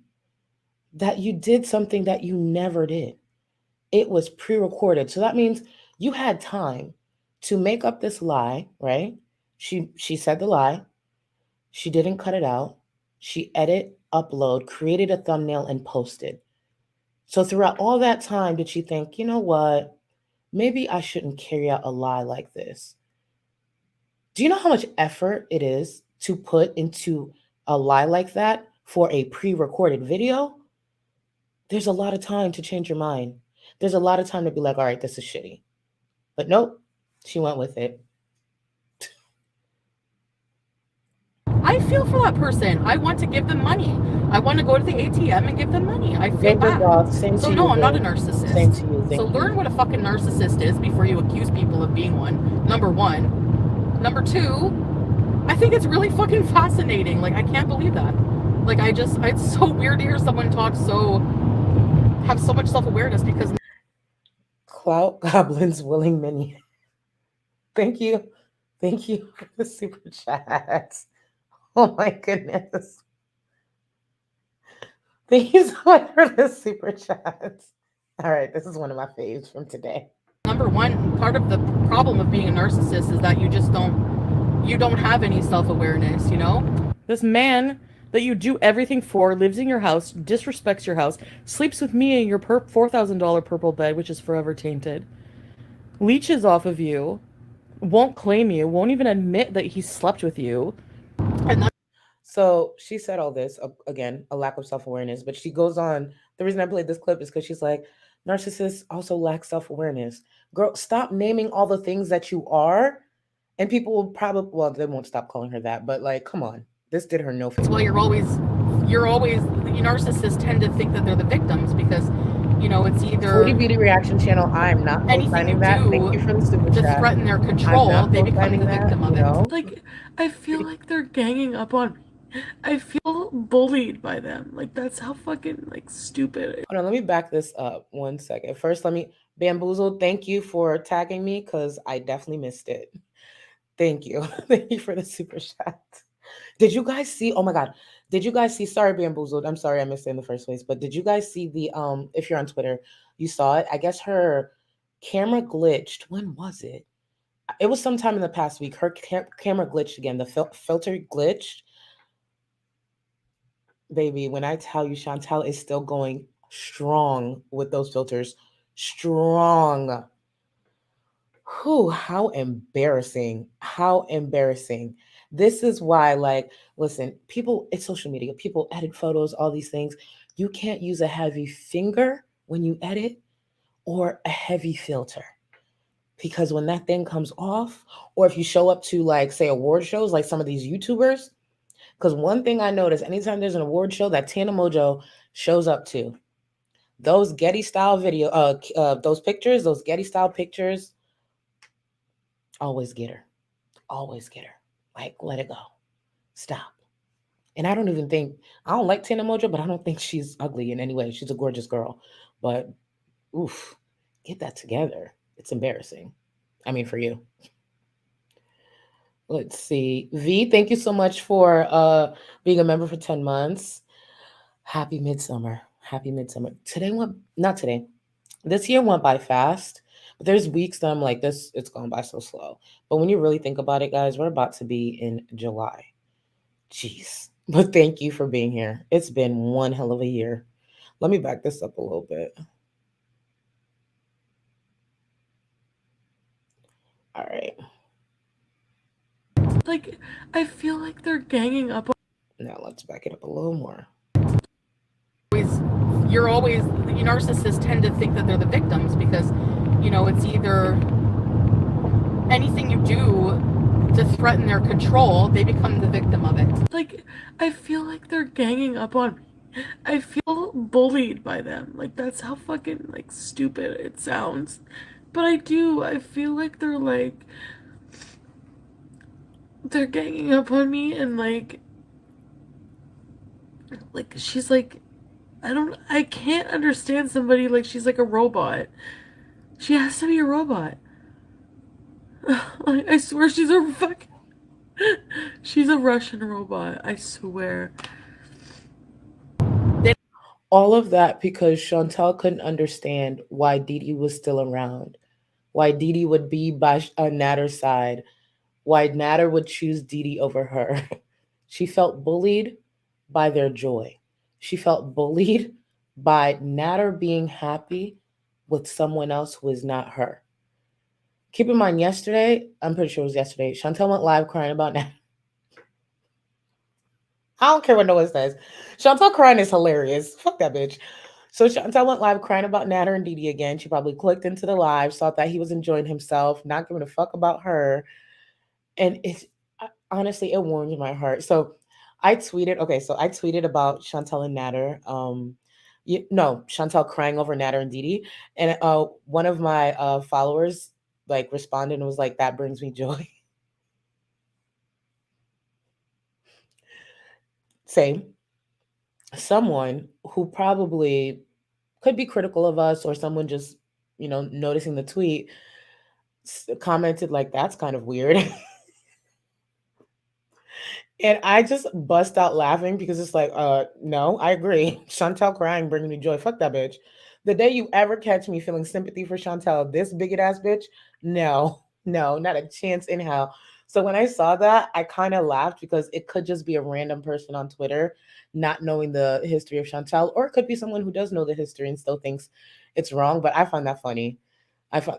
that you did something that you never did. It was pre-recorded. So that means you had time to make up this lie, right? She said the lie. She didn't cut it out. She edited, upload, created a thumbnail, and posted. So throughout all that time, did she think, you know what? Maybe I shouldn't carry out a lie like this. Do you know how much effort it is to put into a lie like that for a pre-recorded video? There's a lot of time to change your mind. There's a lot of time to be like, all right, this is shitty. But nope, she went with it. I feel for that person. I want to give them money. I want to go to the ATM and give them money. I feel bad. So no, I'm not a narcissist. Same to you. So learn what a fucking narcissist is before you accuse people of being one. Number one. Number two, I think it's really fucking fascinating. Like, I can't believe that. Like, it's so weird to hear someone have so much self-awareness because Clout Goblin's willing minion. Thank you for the super chat. Oh my goodness. Thank you so much for the super chat. All right, this is one of my faves from today. Number one, part of the problem of being a narcissist is that you don't have any self-awareness, This man that you do everything for lives in your house, disrespects your house, sleeps with me in your $4,000 purple bed, which is forever tainted, leeches off of you, won't claim you, won't even admit that he slept with you. So she said all this, again, a lack of self-awareness, but she goes on. The reason I played this clip is because she's like, narcissists also lack self-awareness. Girl, stop naming all the things that you are, and people will probably, well, they won't stop calling her that, but like, come on. This did her no favor. Well, narcissists tend to think that they're the victims because, it's either Foodie Beauty Reaction Channel. I'm not co-signing that. Thank you for the super chat. To threaten their control, they become the victim of it. Like, I feel like they're ganging up on me. I feel bullied by them. Like, that's how fucking, stupid. Hold on, let me back this up 1 second. First, let me, Bamboozled, thank you for tagging me because I definitely missed it. Thank you. Thank you for the super chat. Did you guys see, oh my God, did you guys see, sorry, Bamboozled, I'm sorry I missed it in the first place, but did you guys see the, if you're on Twitter, you saw it? I guess her camera glitched. When was it? It was sometime in the past week. Her camera glitched again. The filter glitched. Baby, when I tell you Chantal is still going strong with those filters, strong. Whew, how embarrassing. How embarrassing. This is why, like, listen, people, it's social media. People edit photos, all these things. You can't use a heavy finger when you edit or a heavy filter. Because when that thing comes off, or if you show up to, like, say, award shows, like some of these YouTubers, because one thing I notice anytime there's an award show that Tana Mojo shows up to, those Getty style video, those pictures, those Getty style pictures, always get her. Always get her. Like, let it go. Stop. And I don't like Tana Mojo, but I don't think she's ugly in any way. She's a gorgeous girl. But, oof, get that together. It's embarrassing. I mean, for you. Let's see. V, thank you so much for being a member for 10 months. Happy midsummer. Happy midsummer. Not today. This year went by fast, but there's weeks that I'm like, this, it's going by so slow. But when you really think about it, guys, we're about to be in July. Jeez. But thank you for being here. It's been one hell of a year. Let me back this up a little bit. All right. Like, I feel like they're ganging up on. Now let's back it up a little more. You're always, you narcissists tend to think that they're the victims because, you know, it's either anything you do to threaten their control, they become the victim of it. Like, I feel like they're ganging up on me. I feel bullied by them. Like, that's how fucking, like, stupid it sounds. But I do. I feel like they're ganging up on me and, like, she's like, I can't understand somebody like she's like a robot. She has to be a robot. Like, I swear she's a Russian robot. I swear. All of that because Chantal couldn't understand why Didi was still around, why Didi would be by Natter's side, why Natter would choose Didi over her. She felt bullied by their joy. She felt bullied by Natter being happy with someone else who is not her. Keep in mind, yesterday, I'm pretty sure it was yesterday, Chantal went live crying about Natter. I don't care what no one says. Chantal crying is hilarious. Fuck that bitch. So Chantal went live crying about Natter and Didi again. She probably clicked into the live, saw that he was enjoying himself, not giving a fuck about her. And it's honestly, it warms my heart. So I tweeted about Chantal and Natter. Chantal crying over Natter and Didi. And one of my followers like responded and was like, that brings me joy. Same. Someone who probably could be critical of us or someone just, noticing the tweet commented like, that's kind of weird. And I just bust out laughing because it's like, no, I agree. Chantal crying brings me joy. Fuck that bitch. The day you ever catch me feeling sympathy for Chantal, this bigot ass bitch, no, no, not a chance in hell. So when I saw that, I kind of laughed because it could just be a random person on Twitter not knowing the history of Chantal, or it could be someone who does know the history and still thinks it's wrong. But I find that funny.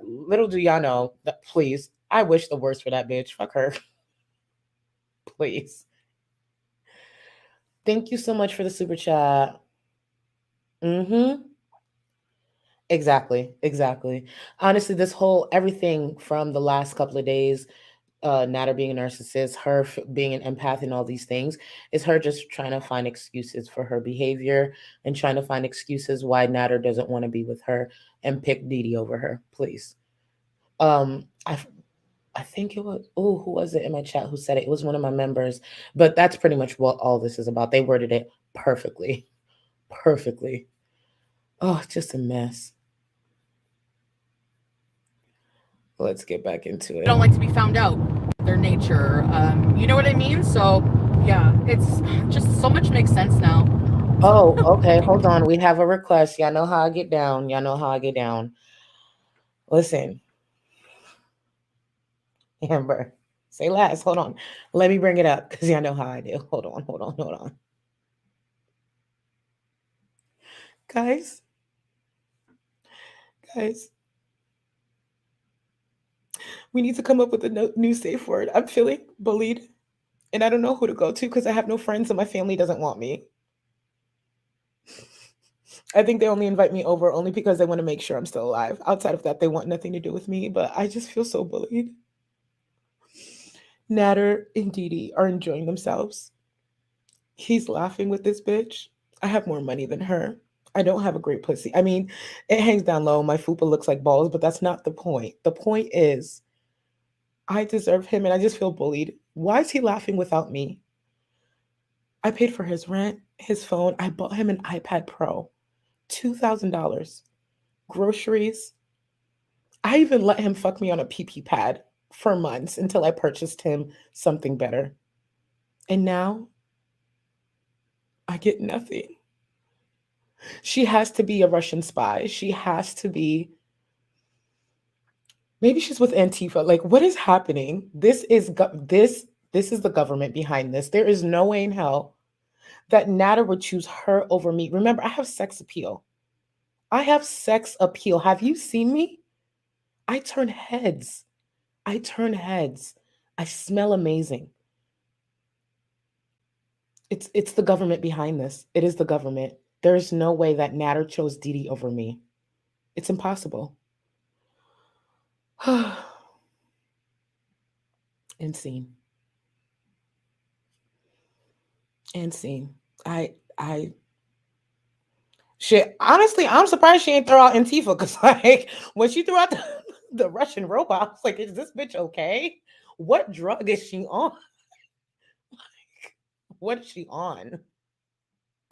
Little do y'all know that, please, I wish the worst for that bitch. Fuck her. Please. Thank you so much for the super chat. Mm-hmm. Exactly. Honestly, everything from the last couple of days, Natter being a narcissist, her being an empath and all these things, is her just trying to find excuses for her behavior and trying to find excuses why Natter doesn't want to be with her and pick Didi over her, please. I think it was, who was it in my chat who said it? It was one of my members, but that's pretty much what all this is about. They worded it perfectly. Perfectly. Oh, just a mess. Let's get back into it. They don't like to be found out. Their nature. You know what I mean? So, yeah, it's just so much makes sense now. Oh, okay. Hold on. We have a request. Y'all know how I get down. Listen, Amber, say last. Hold on. Let me bring it up because y'all know how I do. Hold on. Guys. We need to come up with a new safe word. I'm feeling bullied and I don't know who to go to because I have no friends and my family doesn't want me. I think they only invite me over only because they want to make sure I'm still alive. Outside of that, they want nothing to do with me, but I just feel so bullied. Natter and Dee Dee are enjoying themselves. He's laughing with this bitch. I have more money than her. I don't have a great pussy. I mean, it hangs down low. My fupa looks like balls, but that's not the point. The point is, I deserve him and I just feel bullied. Why is he laughing without me? I paid for his rent, his phone. I bought him an iPad Pro, $2,000. Groceries. I even let him fuck me on a PP pad for months until I purchased him something better. And now I get nothing. She has to be a Russian spy. She has to be. Maybe she's with Antifa. Like, what is happening? This is the government behind this. There is no way in hell that Natter would choose her over me. Remember, I have sex appeal. I have sex appeal. Have you seen me? I turn heads. I turn heads. I smell amazing. It's the government behind this. It is the government. There is no way that Natter chose Dee Dee over me. It's impossible. Insane. Insane. Shit. Honestly, I'm surprised she ain't throw out Antifa because, like, when she threw out the Russian robot, I was like, is this bitch okay? What drug is she on? Like, what is she on?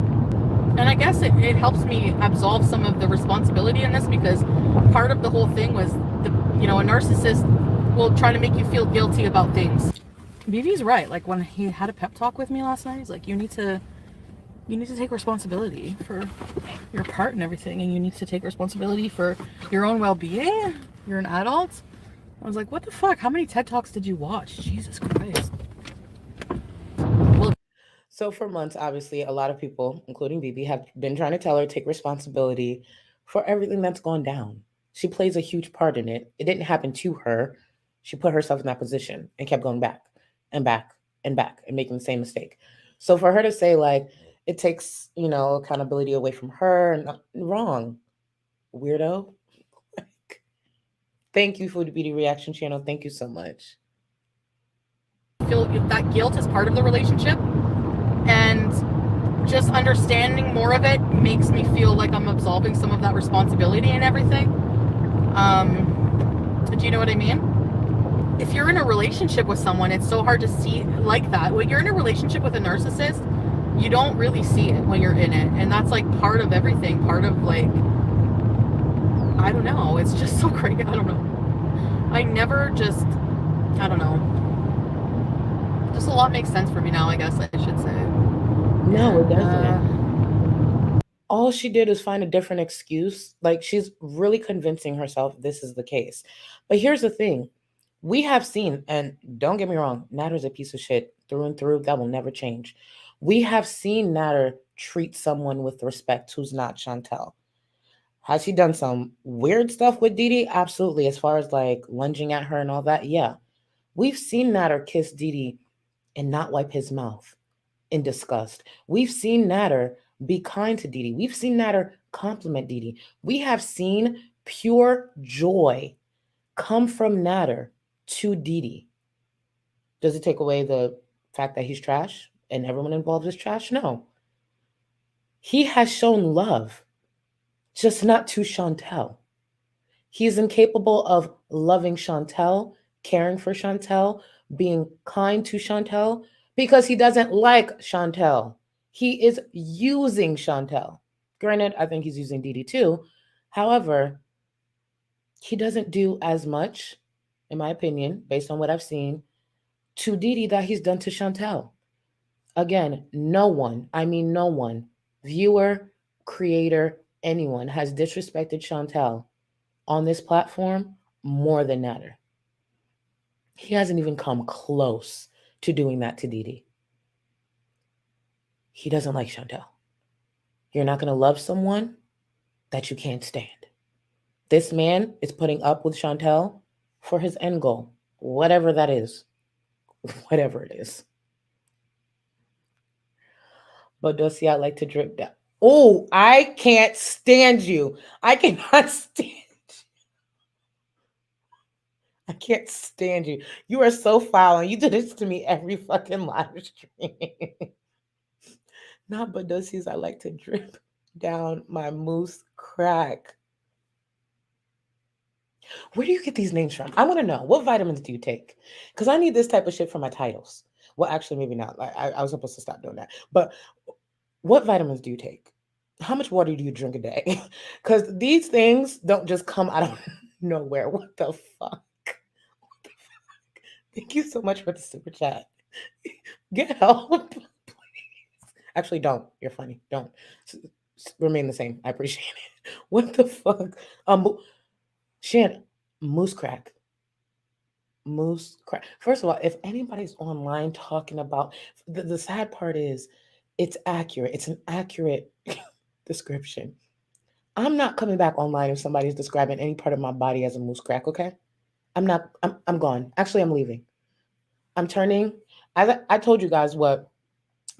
And I guess it helps me absolve some of the responsibility in this because part of the whole thing was, a narcissist will try to make you feel guilty about things. BB's right. Like when he had a pep talk with me last night, he's like, you need to take responsibility for your part and everything, and you need to take responsibility for your own well-being. You're an adult. I was like, what the fuck? How many TED Talks did you watch? Jesus Christ. So for months, obviously, a lot of people, including BB, have been trying to tell her to take responsibility for everything that's gone down. She plays a huge part in it. It didn't happen to her. She put herself in that position and kept going back and back and back and making the same mistake. So for her to say, like, it takes, accountability away from her, wrong, weirdo. Thank you for the Beauty Reaction Channel. Thank you so much. I feel that guilt is part of the relationship, and just understanding more of it makes me feel like I'm absolving some of that responsibility and everything. Do you know what I mean? If you're in a relationship with someone, it's so hard to see like that. When you're in a relationship with a narcissist, you don't really see it when you're in it. And that's like part of everything. Part of like, I don't know. It's just so crazy. I don't know. I don't know. Just a lot makes sense for me now, I guess I should say. No, it doesn't. All she did is find a different excuse. Like, she's really convincing herself this is the case. But here's the thing. We have seen, and don't get me wrong, Natter's a piece of shit through and through. That will never change. We have seen Natter treat someone with respect who's not Chantal. Has she done some weird stuff with Dee Dee? Absolutely. As far as like lunging at her and all that, yeah. We've seen Natter kiss Dee Dee and not wipe his mouth in disgust. We've seen Natter be kind to Dee Dee. We've seen Natter compliment Dee Dee. We have seen pure joy come from Natter to Dee Dee. Does it take away the fact that he's trash and everyone involved is trash? No. He has shown love, just not to Chantal. He is incapable of loving Chantal, caring for Chantal, being kind to Chantal, because he doesn't like Chantal. He is using Chantal. Granted, I think he's using Dee Dee too. However, he doesn't do as much, in my opinion, based on what I've seen, to Dee Dee that he's done to Chantal. Again, no one, viewer, creator, anyone has disrespected Chantal on this platform more than Natter. He hasn't even come close to doing that to Dee Dee. He doesn't like Chantal. You're not going to love someone that you can't stand. This man is putting up with Chantal for his end goal, whatever that is, whatever it is. But does he I like to drip down? Oh, I can't stand you. I cannot stand. I can't stand you. You are so foul, and you do this to me every fucking live stream. Not but does I like to drip down my moose crack. Where do you get these names from? I want to know. What vitamins do you take? Because I need this type of shit for my titles. Well, actually, maybe not. Like I was supposed to stop doing that. But what vitamins do you take? How much water do you drink a day? Because these things don't just come out of nowhere. What the fuck? Thank you so much for the super chat. Get help. Please. Actually, don't. You're funny. Don't. Remain the same. I appreciate it. What the fuck? Shan, moose crack. Moose crack. First of all, if anybody's online talking about the sad part is it's accurate. It's an accurate description. I'm not coming back online if somebody's describing any part of my body as a moose crack, okay? I'm gone. Actually, I'm leaving. I'm turning. I told you guys what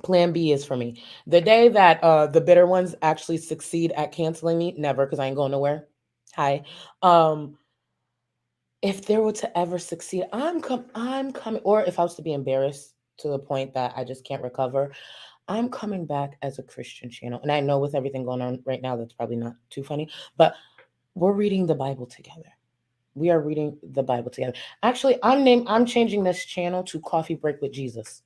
plan B is for me. The day that the bitter ones actually succeed at canceling me, never, because I ain't going nowhere. Hi. If there were to ever succeed, I'm coming, or if I was to be embarrassed to the point that I just can't recover, I'm coming back as a Christian channel. And I know with everything going on right now, that's probably not too funny, but we're reading the Bible together. We are reading the Bible together. Actually, I'm changing this channel to Coffee Break with Jesus.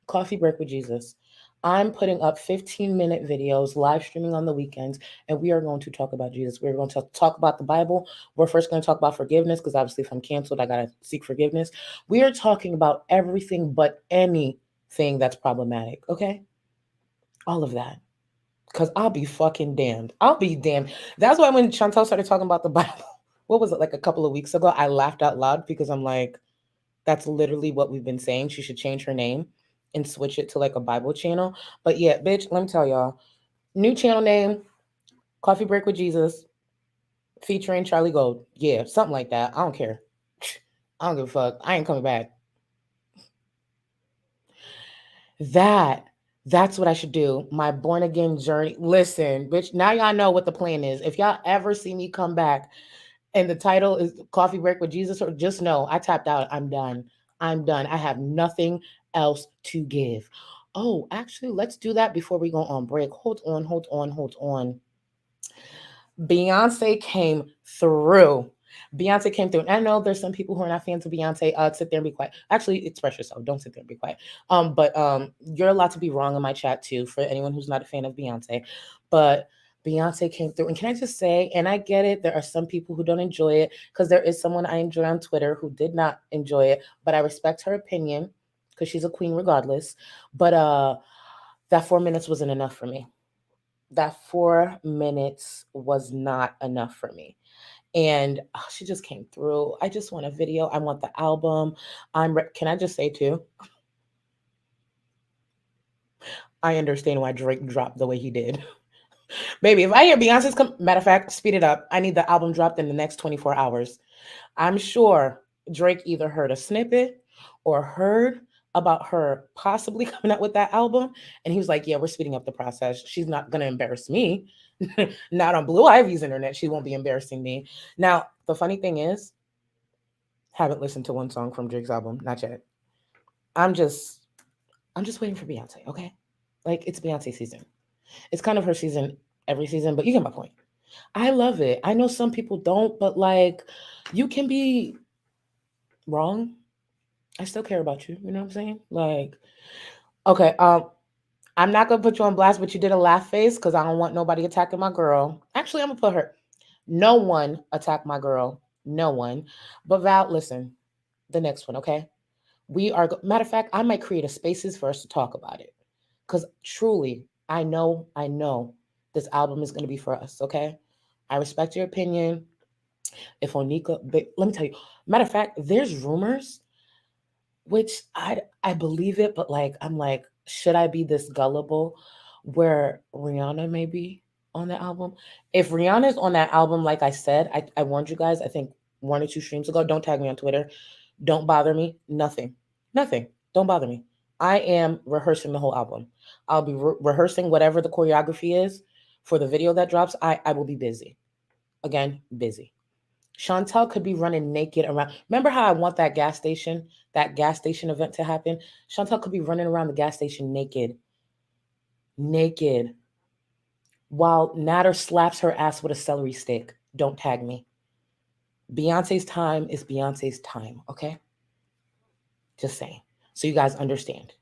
Coffee Break with Jesus. I'm putting up 15-minute videos, live streaming on the weekends, and we are going to talk about Jesus. We're going to talk about the Bible. We're first going to talk about forgiveness, because obviously if I'm canceled, I got to seek forgiveness. We are talking about everything but anything that's problematic, okay? All of that. Because I'll be fucking damned. I'll be damned. That's why when Chantal started talking about the Bible, what was it, like a couple of weeks ago, I laughed out loud because I'm like, that's literally what we've been saying. She should change her name and switch it to like a Bible channel. But yeah, bitch, let me tell y'all. New channel name, Coffee Break with Jesus, featuring Charlie Gold. Yeah, something like that. I don't care. I don't give a fuck. I ain't coming back. That's what I should do. My born again journey. Listen, bitch, now y'all know what the plan is. If y'all ever see me come back and the title is Coffee Break with Jesus, or just know I tapped out. I'm done. I have nothing else to give. Oh, actually, let's do that before we go on break. Hold on. Beyonce came through. And I know there's some people who are not fans of Beyonce. Sit there and be quiet. Actually, express yourself. Don't sit there and be quiet. But you're allowed to be wrong in my chat too, for anyone who's not a fan of Beyonce. But Beyonce came through. And can I just say, and I get it, there are some people who don't enjoy it, because there is someone I enjoy on Twitter who did not enjoy it, but I respect her opinion because she's a queen regardless. But that 4 minutes wasn't enough for me. That 4 minutes was not enough for me. And she just came through. I just want a video. I want the album. Can I just say too? I understand why Drake dropped the way he did. Baby, if I hear Beyonce's matter of fact, speed it up. I need the album dropped in the next 24 hours. I'm sure Drake either heard a snippet or heard about her possibly coming out with that album. And he was like, yeah, we're speeding up the process. She's not going to embarrass me. Not on Blue Ivy's internet. She won't be embarrassing me. Now, the funny thing is, haven't listened to one song from Drake's album. Not yet. I'm just waiting for Beyonce, okay? Like, it's Beyonce season. It's kind of her season every season, but you get my point. I love it. I know some people don't, but like, you can be wrong. I still care about you. You know what I'm saying? Like, okay, I'm not gonna put you on blast, but you did a laugh face because I don't want nobody attacking my girl. Actually, I'm gonna put her. No one attack my girl. No one. But Val, listen, the next one, okay? Matter of fact, I might create a spaces for us to talk about it. Because truly, I know this album is gonna be for us, okay? I respect your opinion. If Onika, but let me tell you, matter of fact, there's rumors, which I believe it, but like I'm like, should I be this gullible, where Rihanna may be on the album? If Rihanna's on that album, like I said, I warned you guys, I think 1 or 2 streams ago. Don't tag me on Twitter. Don't bother me. Nothing. Don't bother me. I am rehearsing the whole album. I'll be rehearsing whatever the choreography is for the video that drops. I will be busy. Again, busy. Chantal could be running naked around. Remember how I want that gas station event to happen? Chantal could be running around the gas station naked, while Natter slaps her ass with a celery stick. Don't tag me. Beyonce's time is Beyonce's time, okay? Just saying. So you guys understand.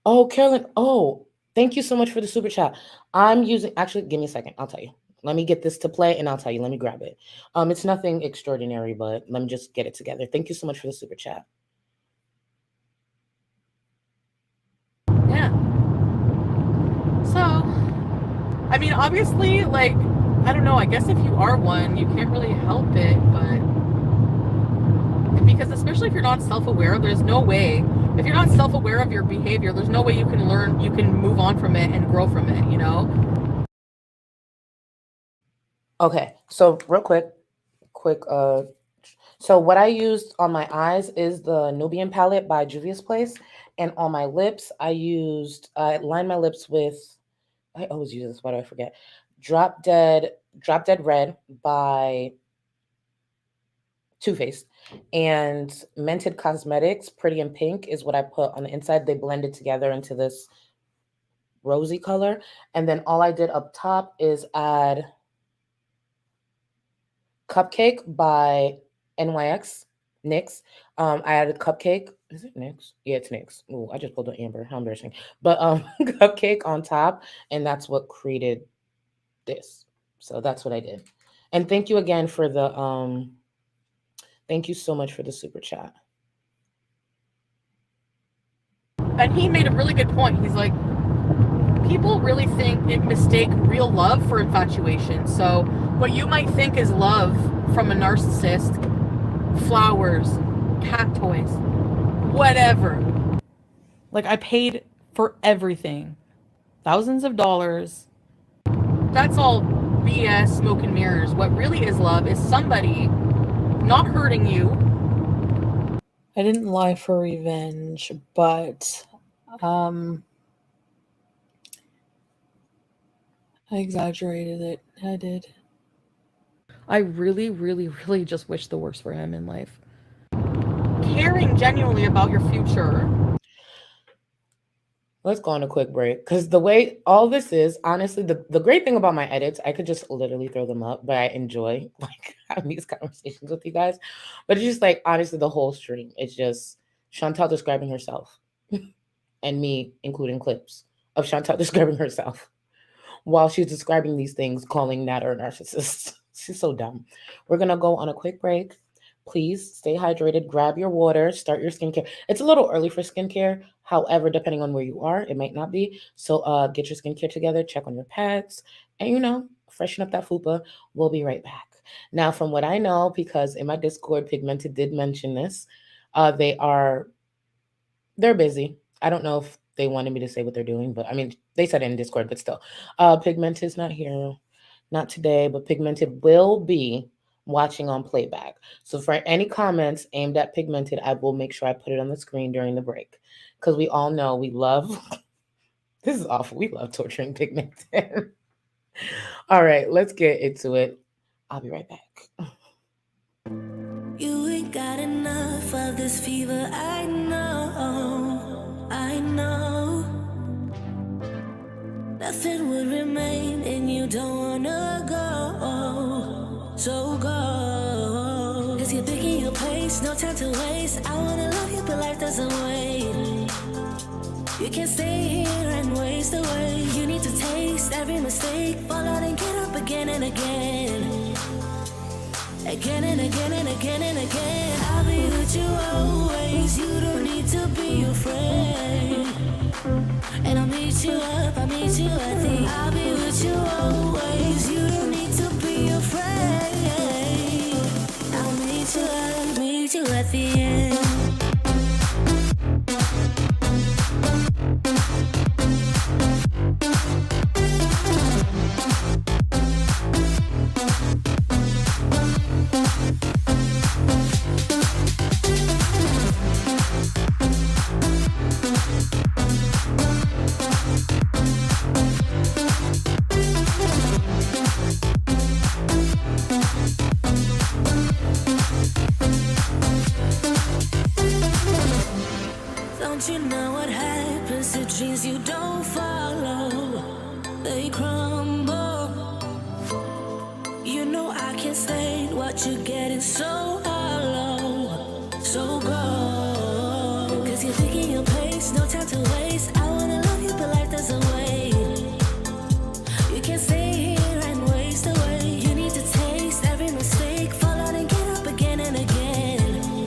Oh, Carolyn. Oh, thank you so much for the super chat. Actually, give me a second. I'll tell you. Let me get this to play and I'll tell you. Let me grab it. It's nothing extraordinary, but let me just get it together. Thank you so much for the super chat. Yeah. So, I mean, obviously, like, I don't know, I guess if you are one, you can't really help it, but because especially if you're not self-aware, there's no way, if you're not self-aware of your behavior, there's no way you can learn, you can move on from it and grow from it, you know? Okay, so real quick, so what I used on my eyes is the Nubian palette by Juvia's Place, and on my lips, I lined my lips with, I always use this, why do I forget? Drop Dead Red by Too Faced, and Mented Cosmetics Pretty in Pink is what I put on the inside. They blended together into this rosy color, and then all I did up top is add Cupcake by NYX, NYX. I added Cupcake. Is it NYX? Yeah, it's NYX. Oh, I just pulled an Amber. How embarrassing. But Cupcake on top, and that's what created this. So that's what I did. And thank you again for the thank you so much for the super chat. And he made a really good point. He's like, people really mistake real love for infatuation. So what you might think is love from a narcissist, flowers, cat toys, whatever. Like, I paid for everything. Thousands of dollars. That's all BS, smoke and mirrors. What really is love is somebody not hurting you. I didn't lie for revenge, but I exaggerated it. I did. I really, really, really just wish the worst for him in life. Caring genuinely about your future. Let's go on a quick break, because the way all this is, honestly, the great thing about my edits, I could just literally throw them up, but I enjoy like having these conversations with you guys. But it's just like, honestly, the whole stream, it's just Chantal describing herself and me including clips of Chantal describing herself while she's describing these things, calling Natter a narcissist. She's so dumb. We're going to go on a quick break. Please stay hydrated, grab your water, start your skincare. It's a little early for skincare. However, depending on where you are, it might not be. So get your skincare together, check on your pets, and, freshen up that fupa. We'll be right back. Now, from what I know, because in my Discord, Pigmented did mention this, they're busy. I don't know if they wanted me to say what they're doing, but I mean, they said it in Discord, but still. Pigmented's not here, not today, but Pigmented will be watching on playback. So for any comments aimed at Pigmented, I will make sure I put it on the screen during the break, because we all know we love, this is awful, we love torturing Pigmented. All right, let's get into it. I'll be right back. You ain't got enough of this fever, I know. Nothing would remain and you don't wanna go, so go. Cause you're picking your place, no time to waste. I wanna love you but life doesn't wait. You can't stay here and waste away. You need to taste every mistake, fall out and get up again and again. Again and again and again and again. I'll be with you always. You don't need to be afraid. And I'll meet you at the. I'll be with you always. You don't need to be afraid. I'll meet you at the end. but you're getting so hollow. So go, cause you're picking your pace, no time to waste. I wanna love you, but life doesn't wait. You can't stay here and waste away. You need to taste every mistake, fall out and get up again and again.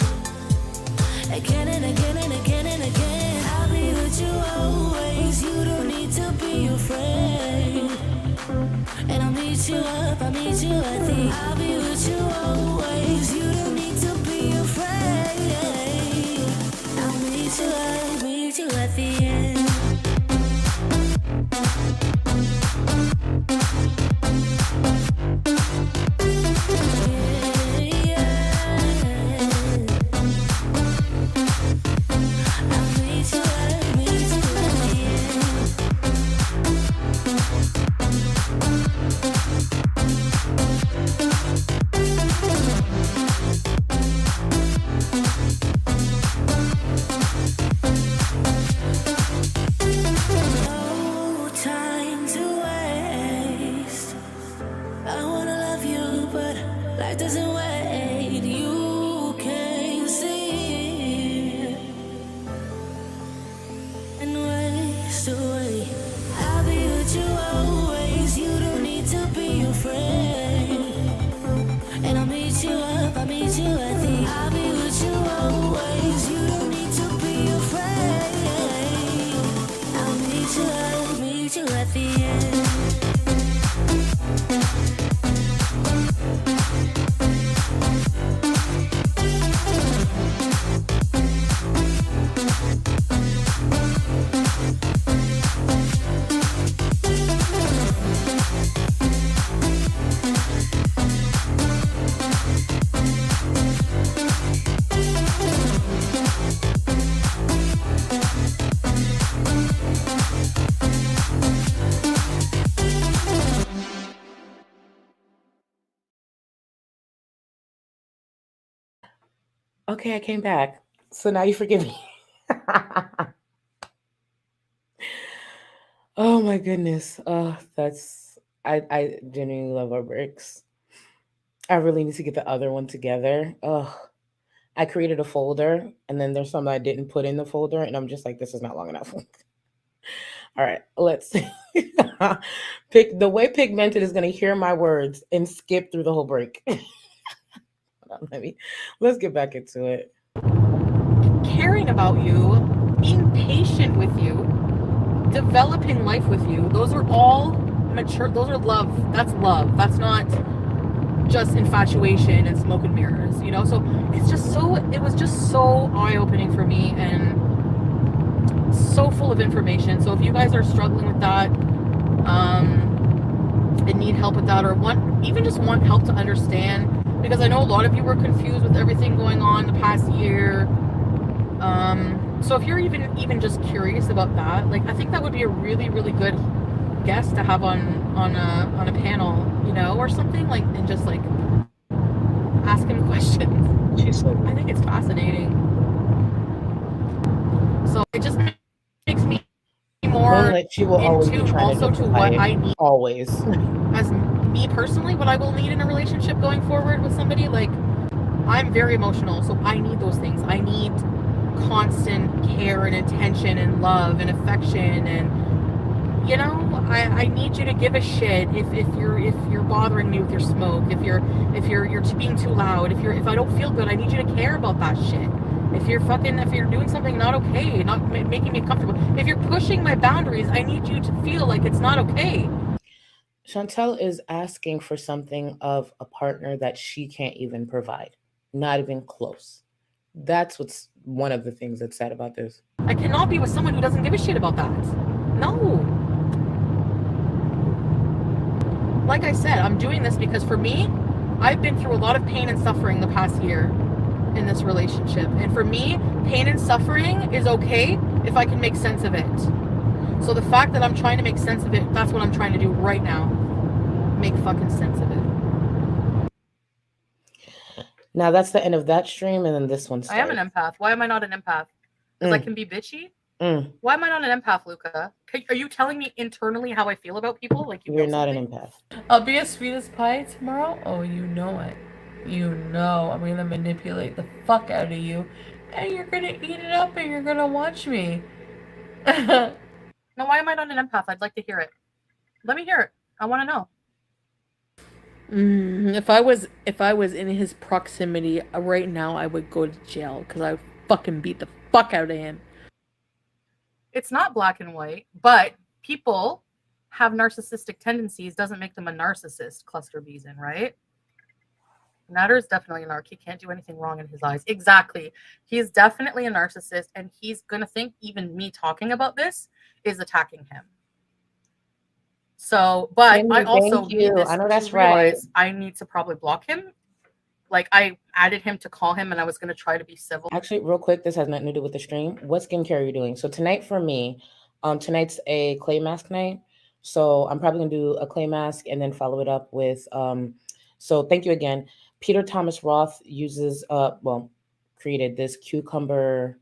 Again and again and again and again. I'll be with you always, you don't need to be afraid. And I'll meet you up, I'll meet you at the. I'll be with you always, you don't need to be afraid. I'll meet you at the end. Okay, I came back. So now you forgive me. Oh my goodness. I genuinely love our breaks. I really need to get the other one together. I created a folder and then there's some I didn't put in the folder and I'm just like, this is not long enough. All right, let's pick the way Pigmented is going to hear my words and skip through the whole break. Let's get back into it. Caring about you, being patient with you, developing life with you. Those are all mature. Those are love. That's love. That's not just infatuation and smoke and mirrors, you know? So it was just so eye-opening for me and so full of information. So if you guys are struggling with that, and need help with that, or even just want help to understand, because I know a lot of you were confused with everything going on the past year. So if you're even just curious about that, like, I think that would be a really, really good guest to have on a panel, you know, or something, like, and just like ask him questions. I think it's fascinating. So it just makes me more like she will always be into also to what I need always as me personally, what I will need in a relationship going forward with somebody. Like, I'm very emotional, so I need those things. I need constant care and attention and love and affection, and, you know, I need you to give a shit if you're bothering me with your smoke, if you're being too loud, if I don't feel good, I need you to care about that shit. If you're doing something not okay, not making me comfortable, if you're pushing my boundaries, I need you to feel like it's not okay. Chantal is asking for something of a partner that she can't even provide, not even close. That's what's one of the things that's sad about this. I cannot be with someone who doesn't give a shit about that. No. Like I said, I'm doing this because for me, I've been through a lot of pain and suffering the past year in this relationship. And for me, pain and suffering is okay if I can make sense of it. So the fact that I'm trying to make sense of it, that's what I'm trying to do right now. Make fucking sense of it. Now that's the end of that stream, and then this one starts. I am an empath. Why am I not an empath? Because I can be bitchy? Why am I not an empath, Luca? Are you telling me internally how I feel about people? Like, you're not an empath. I'll be as sweet as pie tomorrow. Oh, you know it. You know I'm gonna manipulate the fuck out of you, and you're gonna eat it up, and you're gonna watch me. Now, why am I not an empath? I'd like to hear it. Let me hear it. I want to know. If I was in his proximity right now, I would go to jail because I would fucking beat the fuck out of him. It's not black and white, but people have narcissistic tendencies doesn't make them a narcissist, cluster B's in, right? Natter is definitely a narc. He can't do anything wrong in his eyes. Exactly. He's definitely a narcissist, and he's going to think even me talking about this is attacking him. So, but Kimmy, I also thank need you. this I know to that's realize right. I need to probably block him. Like, I added him to call him, and I was going to try to be civil. Actually, real quick, this has nothing to do with the stream. What skincare are you doing? So tonight for me, tonight's a clay mask night. So I'm probably gonna do a clay mask and then follow it up with so thank you again. Peter Thomas Roth uses well, created this cucumber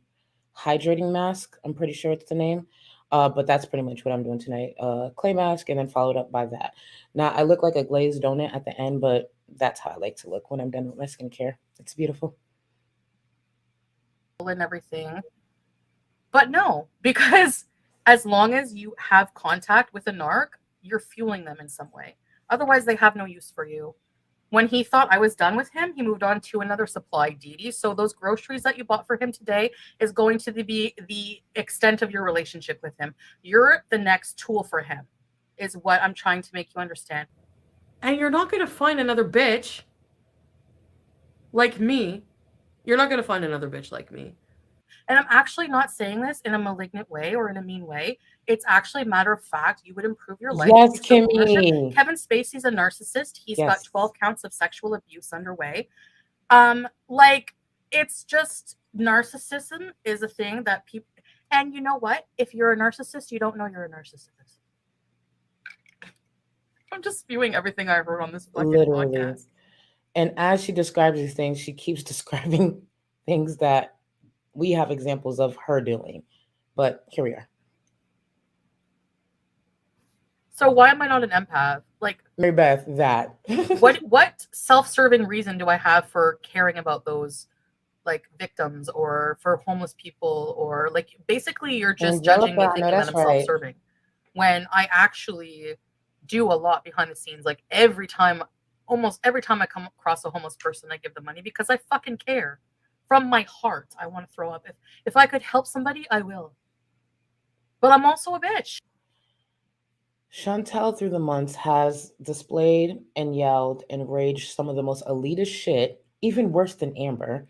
hydrating mask. I'm pretty sure it's the name. But that's pretty much what I'm doing tonight. Clay mask and then followed up by that. Now I look like a glazed donut at the end, but that's how I like to look when I'm done with my skincare. It's beautiful. And everything. But no, because as long as you have contact with a narc, you're fueling them in some way. Otherwise, they have no use for you. When he thought I was done with him, he moved on to another supply, Dee. So those groceries that you bought for him today is going to be the extent of your relationship with him. You're the next tool for him, is what I'm trying to make you understand. And you're not gonna find another bitch like me. You're not gonna find another bitch like me. And I'm actually not saying this in a malignant way or in a mean way. It's actually a matter of fact. You would improve your life. Yes, Ownership. Kimmy. Kevin Spacey's a narcissist. He's got Yes. 12 counts of sexual abuse underway. Like, it's just narcissism is a thing that people, and you know what? If you're a narcissist, you don't know you're a narcissist. I'm just spewing everything I heard on this fucking Literally. podcast. And as she describes these things, she keeps describing things that we have examples of her doing. But here we are. So why am I not an empath? Like, Mary Beth, that. what self-serving reason do I have for caring about those like victims or for homeless people, or like basically you're just judging me Angelica, I know thinking that that's I'm right. self-serving when I actually do a lot behind the scenes. Like almost every time I come across a homeless person, I give them money because I fucking care. From my heart, I want to throw up. If I could help somebody, I will. But I'm also a bitch. Chantal, through the months, has displayed and yelled and raged some of the most elitist shit, even worse than Amber,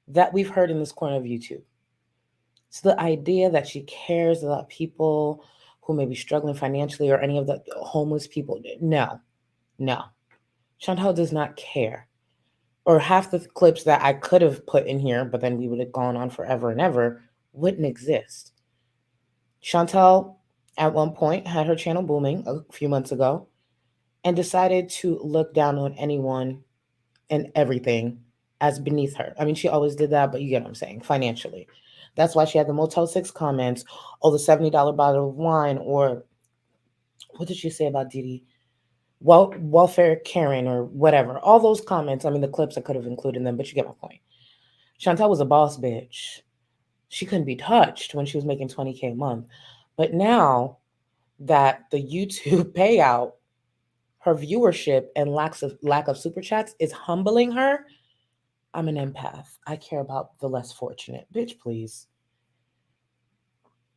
that we've heard in this corner of YouTube. So the idea that she cares about people who may be struggling financially or any of the homeless people, no. Chantal does not care. Or half the clips that I could have put in here, but then we would have gone on forever and ever, wouldn't exist. Chantal, at one point, had her channel booming a few months ago and decided to look down on anyone and everything as beneath her. I mean, she always did that, but you get what I'm saying, financially. That's why she had the Motel 6 comments, or the $70 bottle of wine, or what did she say about Didi? Welfare Karen or whatever. All those comments, I mean, the clips, I could have included them, but you get my point. Chantal was a boss bitch. She couldn't be touched when she was making $20K a month. But now that the YouTube payout, her viewership and lack of super chats is humbling her, I'm an empath. I care about the less fortunate. Bitch, please.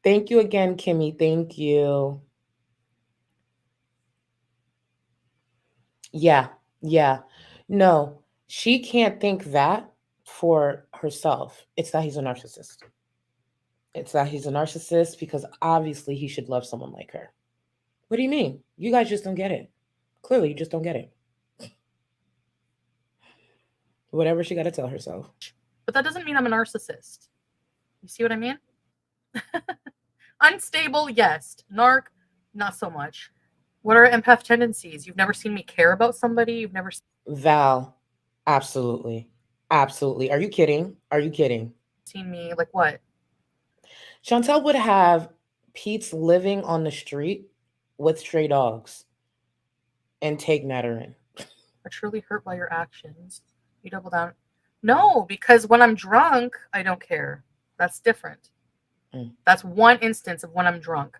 Thank you again, Kimmy. Thank you. Yeah. No, she can't think that for herself. It's that he's a narcissist. Because obviously he should love someone like her. What do you mean? You guys just don't get it. Clearly, you just don't get it. Whatever she got to tell herself. But that doesn't mean I'm a narcissist. You see what I mean? Unstable, yes. Narc, not so much. What are empath tendencies? You've never seen me care about somebody? You've never Val, absolutely. Are you kidding? seen me, like, what? Chantal would have Pete's living on the street with stray dogs and take Natter in. Are truly hurt by your actions. You double down. No, because when I'm drunk, I don't care. That's different. That's one instance of when I'm drunk.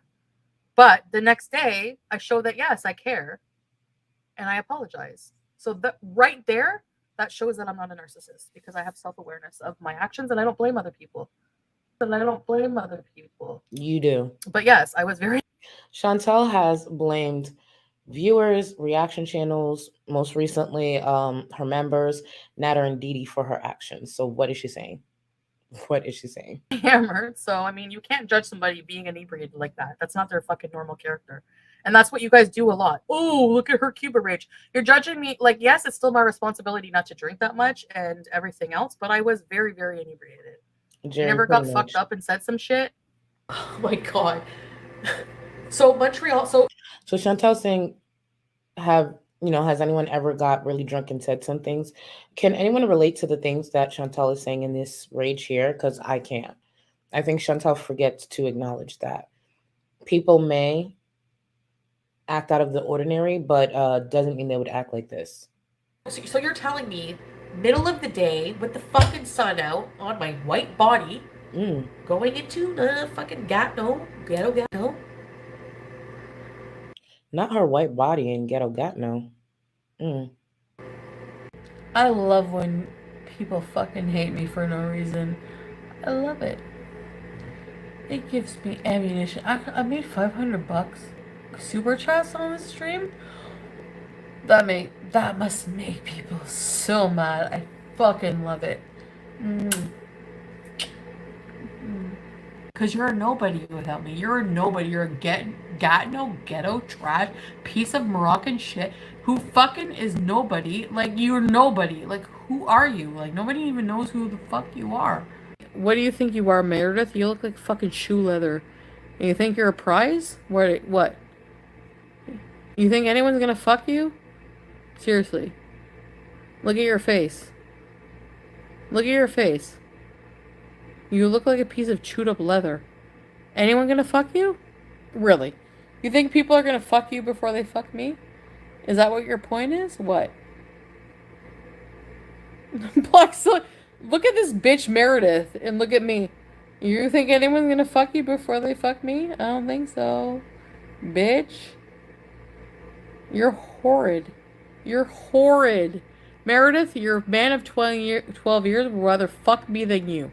But the next day, I show that, yes, I care. And I apologize. So right there, that shows that I'm not a narcissist because I have self-awareness of my actions and I don't blame other people. You do. But yes, I was very. Chantal has blamed viewers, reaction channels, most recently her members, Natter and Didi, for her actions. So what is she saying? What is she saying? Hammered. So, I mean, you can't judge somebody being inebriated like that. That's not their fucking normal character. And that's what you guys do a lot. Oh, look at her Cuba rage. You're judging me. Like, yes, it's still my responsibility not to drink that much and everything else, but I was very, very inebriated. Jerry, I never got fucked up and said some shit. Oh my God. So Montreal. So Chantal's saying, has anyone ever got really drunk and said some things? Can anyone relate to the things that Chantal is saying in this rage here? Because I can't. I think Chantal forgets to acknowledge that people may act out of the ordinary, but doesn't mean they would act like this. So you're telling me, middle of the day with the fucking sun out on my white body, going into the fucking ghetto. Not her white body in ghetto gatno. I love when people fucking hate me for no reason. I love it. It gives me ammunition. I made $500 super chats on this stream. That must make people so mad. I fucking love it. Because you're a nobody without me. You're a nobody. You're a ghetto trash piece of Moroccan shit who fucking is nobody. Like, you're nobody. Like, who are you? Like, nobody even knows who the fuck you are. What do you think you are, Meredith? You look like fucking shoe leather. And you think you're a prize? What? You think anyone's gonna fuck you? Seriously. Look at your face. Look at your face. You look like a piece of chewed up leather. Anyone gonna fuck you? Really? You think people are gonna fuck you before they fuck me? Is that what your point is? What? Look at this bitch Meredith and look at me. You think anyone's gonna fuck you before they fuck me? I don't think so. Bitch. You're horrid. You're horrid. Meredith, your man of 12 years would rather fuck me than you.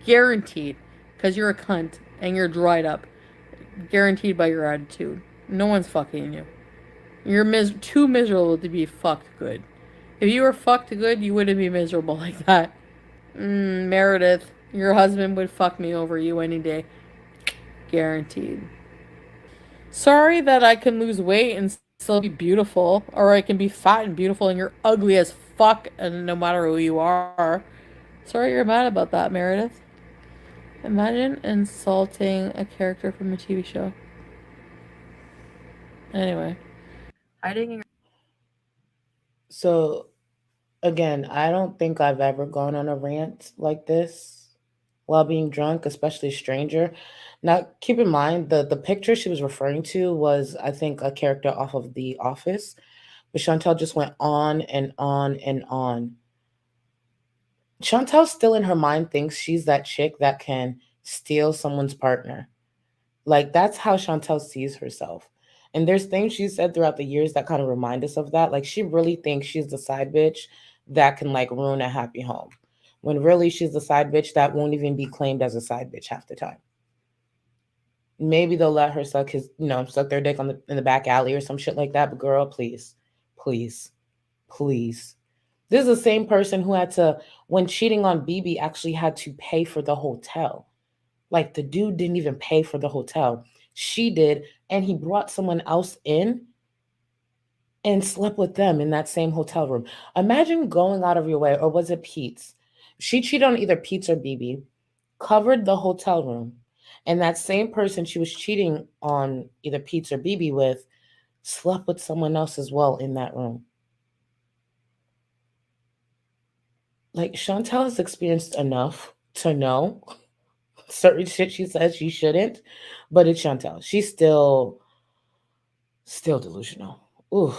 Guaranteed. Because you're a cunt and you're dried up. Guaranteed by your attitude. No one's fucking you. You're too miserable to be fucked good. If you were fucked good, you wouldn't be miserable like that. Meredith, your husband would fuck me over you any day. Guaranteed. Sorry that I can lose weight and still be beautiful, or I can be fat and beautiful and you're ugly as fuck and no matter who you are. Sorry you're mad about that, Meredith. Imagine insulting a character from a TV show. Anyway. So, again, I don't think I've ever gone on a rant like this while being drunk, especially a stranger. Now, keep in mind, the picture she was referring to was, I think, a character off of The Office. But Chantal just went on and on and on. Chantal still in her mind thinks she's that chick that can steal someone's partner. Like, that's how Chantal sees herself. And there's things she said throughout the years that kind of remind us of that. Like, she really thinks she's the side bitch that can, like, ruin a happy home. When really she's the side bitch that won't even be claimed as a side bitch half the time. Maybe they'll let her suck their dick in the back alley or some shit like that. But girl, please, please, please. This is the same person who had to, when cheating on BB, actually had to pay for the hotel. Like, the dude didn't even pay for the hotel. She did, and he brought someone else in and slept with them in that same hotel room. Imagine going out of your way, or was it Pete's? She cheated on either Pete's or BB, covered the hotel room, and that same person she was cheating on either Pete's or BB with slept with someone else as well in that room. Like, Chantal has experienced enough to know certain shit she says she shouldn't, but it's Chantal. She's still delusional. Ooh.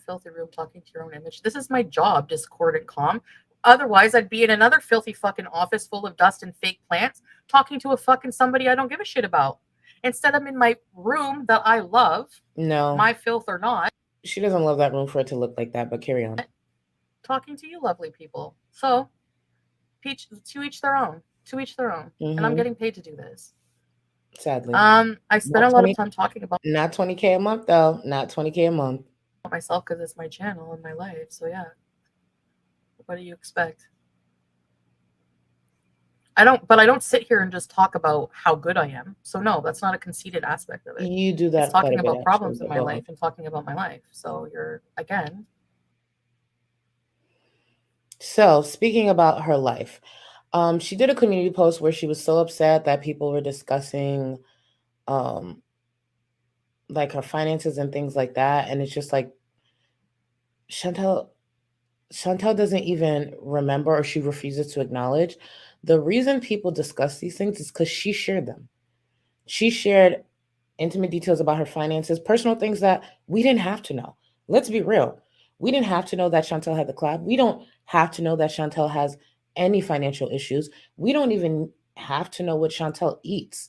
filthy room talking to your own image. This is my job, Discord and calm. Otherwise, I'd be in another filthy fucking office full of dust and fake plants talking to a fucking somebody I don't give a shit about. Instead, I'm in my room that I love, No, my filth or not, she doesn't love that room for it to look like that, but carry on. talking to you lovely people. So, to each their own. To each their own. And I'm Mhm. getting paid to do this. Sadly. I spend Not a lot 20 of time talking about Not 20K a month, though. Not 20K a month. myself because it's my channel and my life. So yeah. What do you expect? I don't sit here and just talk about how good I am. So no, that's not a conceited aspect of it. You do that It's talking quite a bit, about problems actually, in but my go on. life and talking about my life. So you're, again. So, speaking about her life, she did a community post where she was so upset that people were discussing like her finances and things like that. And it's just like Chantal doesn't even remember, or she refuses to acknowledge the reason people discuss these things is because she shared them. She shared intimate details about her finances, personal things that we didn't have to know. Let's be real. We didn't have to know that Chantal had the clout. We don't have to know that Chantal has any financial issues. We don't even have to know what Chantal eats.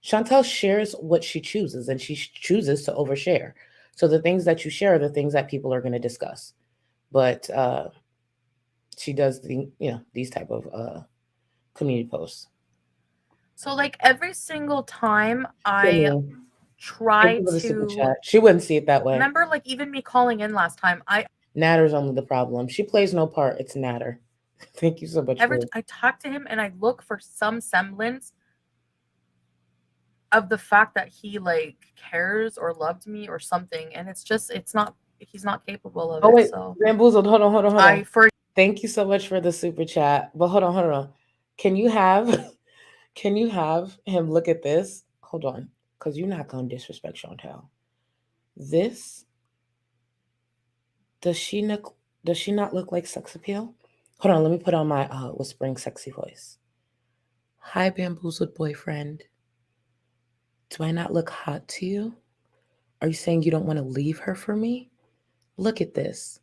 Chantal shares what she chooses, and she chooses to overshare. So the things that you share are the things that people are going to discuss. But she does these type of community posts. So like every single time I Thank try you for the super to chat. She wouldn't see it that way. remember, like even me calling in last time, Natter's only the problem. She plays no part. It's Natter. Thank you so much. I talk to him and I look for some semblance of the fact that he like cares or loved me or something, and he's not capable of it. Wait, So Bamboozled. Hold on. Thank you so much for the super chat. But hold on. Can you have him look at this? Hold on, because you're not gonna disrespect Chantal. This does she not look like sex appeal? Hold on, let me put on my whispering sexy voice. Hi, bamboozled boyfriend. Do I not look hot to you? Are you saying you don't want to leave her for me? Look at this.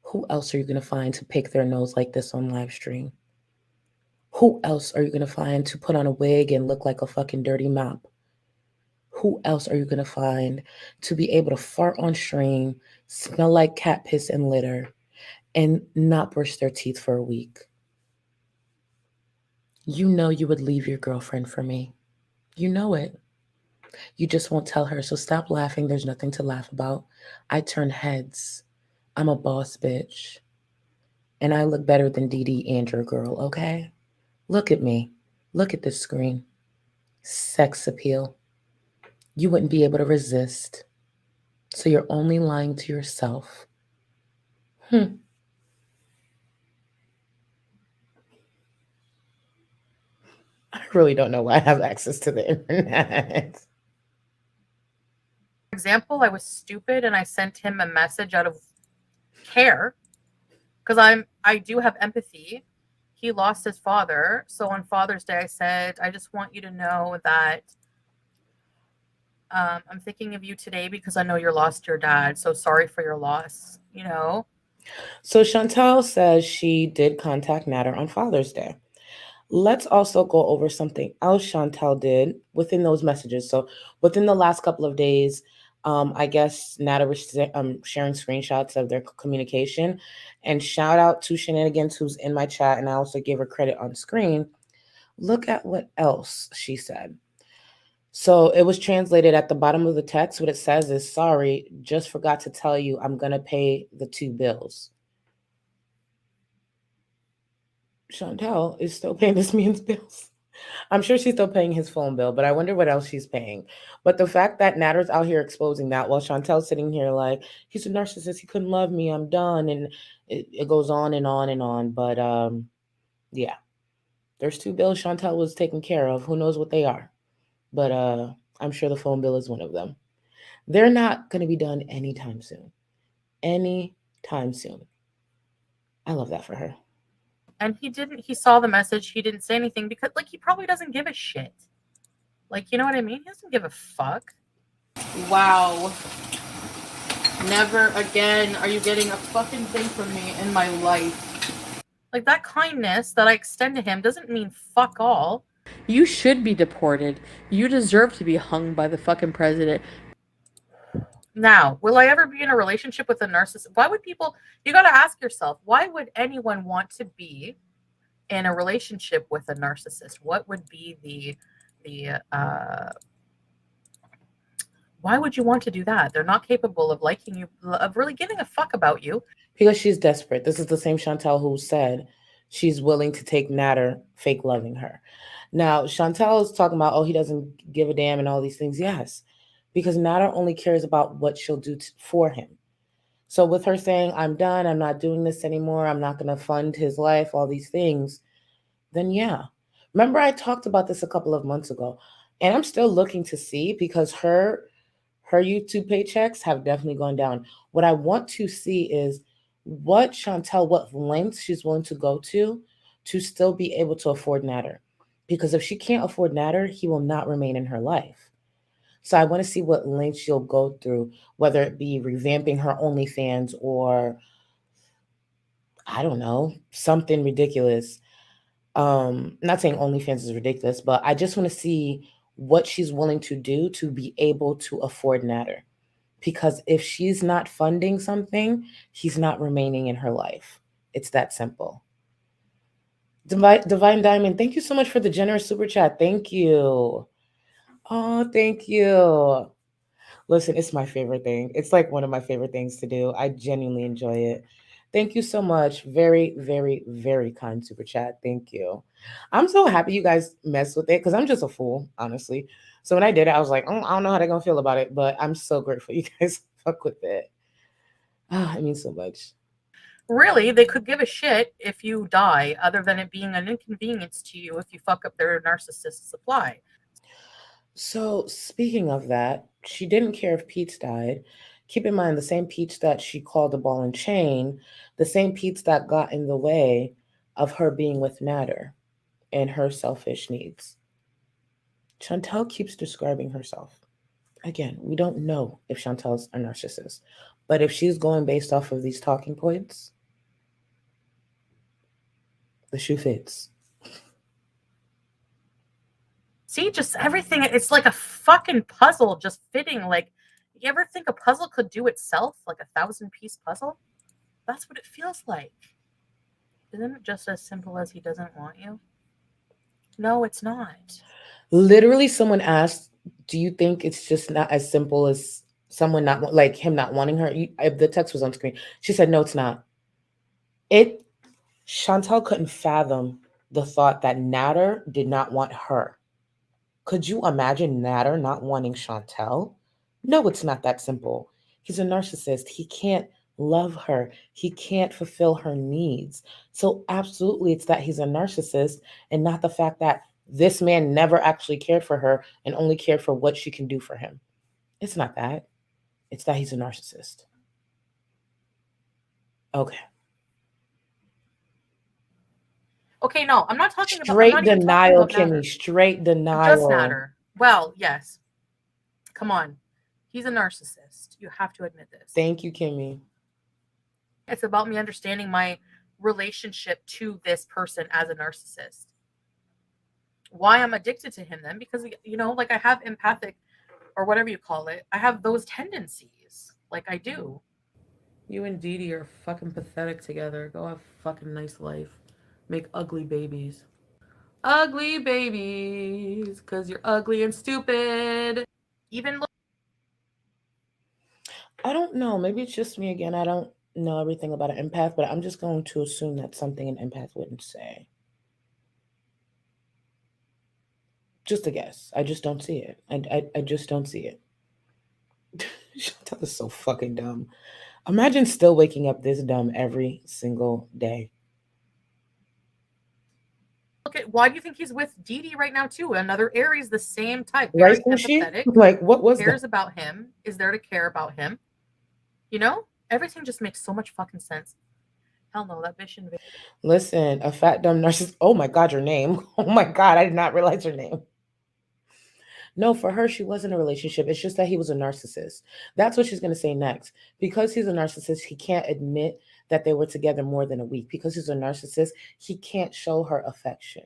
Who else are you going to find to pick their nose like this on live stream? Who else are you going to find to put on a wig and look like a fucking dirty mop? Who else are you going to find to be able to fart on stream, smell like cat piss and litter, and not brush their teeth for a week? You know you would leave your girlfriend for me. You know it. You just won't tell her, so stop laughing. There's nothing to laugh about. I turn heads. I'm a boss bitch. And I look better than Dee Dee and your girl, okay? Look at me. Look at this screen. Sex appeal. You wouldn't be able to resist. So you're only lying to yourself. I really don't know why I have access to the internet. For example, I was stupid and I sent him a message out of care because I do have empathy. He lost his father, so on Father's Day I said, I just want you to know that I'm thinking of you today because I know you lost your dad, so sorry for your loss, you know. So Chantal says she did contact Natter on Father's Day. Let's also go over something else Chantal did within those messages. So within the last couple of days, I guess Natter was sharing screenshots of their communication. And shout out to Shenanigans, who's in my chat, and I also gave her credit on screen. Look at what else she said. So it was translated at the bottom of the text. What it says is, sorry, just forgot to tell you I'm going to pay the 2 bills. Chantal is still paying this man's bills. I'm sure she's still paying his phone bill, but I wonder what else she's paying. But the fact that Natter's out here exposing that while Chantal's sitting here like, he's a narcissist, he couldn't love me, I'm done. And it goes on and on and on. But yeah, there's 2 bills Chantal was taking care of. Who knows what they are? But I'm sure the phone bill is one of them. They're not going to be done anytime soon. Anytime soon. I love that for her. And he saw the message, he didn't say anything because like he probably doesn't give a shit. Like, you know what I mean? He doesn't give a fuck. Wow. Never again are you getting a fucking thing from me in my life. Like, that kindness that I extend to him doesn't mean fuck all. You should be deported. You deserve to be hung by the fucking president. Now, will I ever be in a relationship with a narcissist? Why would people, you got to ask yourself, why would anyone want to be in a relationship with a narcissist? What would be why would you want to do that? They're not capable of liking you, of really giving a fuck about you. Because she's desperate. This is the same Chantal who said she's willing to take Natter fake loving her. Now, Chantal is talking about, oh, he doesn't give a damn and all these things. Yes, because Natter only cares about what she'll do for him. So with her saying, I'm done, I'm not doing this anymore, I'm not going to fund his life, all these things, then yeah. Remember I talked about this a couple of months ago, and I'm still looking to see because her YouTube paychecks have definitely gone down. What I want to see is what lengths she's willing to go to still be able to afford Natter. Because if she can't afford Natter, he will not remain in her life. So I want to see what lengths she'll go through, whether it be revamping her OnlyFans or, I don't know, something ridiculous. Not saying OnlyFans is ridiculous, but I just want to see what she's willing to do to be able to afford Natter. Because if she's not funding something, he's not remaining in her life. It's that simple. Divine Diamond, thank you so much for the generous super chat. Thank you. Oh, thank you. Listen, it's my favorite thing. It's like one of my favorite things to do. I genuinely enjoy it. Thank you so much. Very, very, very kind super chat. Thank you. I'm so happy you guys mess with it because I'm just a fool, honestly. So when I did it, I was like, oh, I don't know how they're going to feel about it, but I'm so grateful you guys fuck with it. It means so much. Really, they could give a shit if you die, other than it being an inconvenience to you if you fuck up their narcissist supply. So speaking of that, she didn't care if Pete's died. Keep in mind the same Pete's that she called a ball and chain, the same Pete's that got in the way of her being with Natter and her selfish needs. Chantal keeps describing herself. Again, we don't know if Chantal's a narcissist, but if she's going based off of these talking points, the shoe fits. See, just everything, it's like a fucking puzzle just fitting. Like, you ever think a puzzle could do itself, like a 1,000-piece puzzle? That's what it feels like. Isn't it just as simple as he doesn't want you? No, it's not. Literally, someone asked, do you think it's just not as simple as someone not like him not wanting her? The text was on screen. She said, no, it's not. Chantal couldn't fathom the thought that Natter did not want her. Could you imagine Natter not wanting Chantal? No, it's not that simple. He's a narcissist. He can't love her. He can't fulfill her needs. So absolutely, it's that he's a narcissist and not the fact that this man never actually cared for her and only cared for what she can do for him. It's not that. It's that he's a narcissist. Okay. Okay, no, I'm not talking Straight about... Straight denial, Kimmy. Straight denial. Just Natter. Well, yes. Come on. He's a narcissist. You have to admit this. Thank you, Kimmy. It's about me understanding my relationship to this person as a narcissist. Why I'm addicted to him then? Because, you know, like I have empathic, or whatever you call it. I have those tendencies. Like I do. You and Dee Dee are fucking pathetic together. Go have a fucking nice life. Make ugly babies. Ugly babies. Because you're ugly and stupid. Even I don't know. Maybe it's just me again. I don't know everything about an empath, but I'm just going to assume that's something an empath wouldn't say. Just a guess. I just don't see it. I just don't see it. Chantal is so fucking dumb. Imagine still waking up this dumb every single day. look at, why do you think he's with Dee Dee right now too? Another Aries, the same type. Right, Very she? empathetic. Like, what was Cares that? about him. Is there to care about him. You know? Everything just makes so much fucking sense. Hell no, that bitch in... Listen, a fat dumb narcissist. Oh my God, your name. Oh my God, I did not realize your name. No, for her, she was in a relationship. It's just that he was a narcissist. That's what she's going to say next. Because he's a narcissist, he can't admit that they were together more than a week. Because he's a narcissist, he can't show her affection.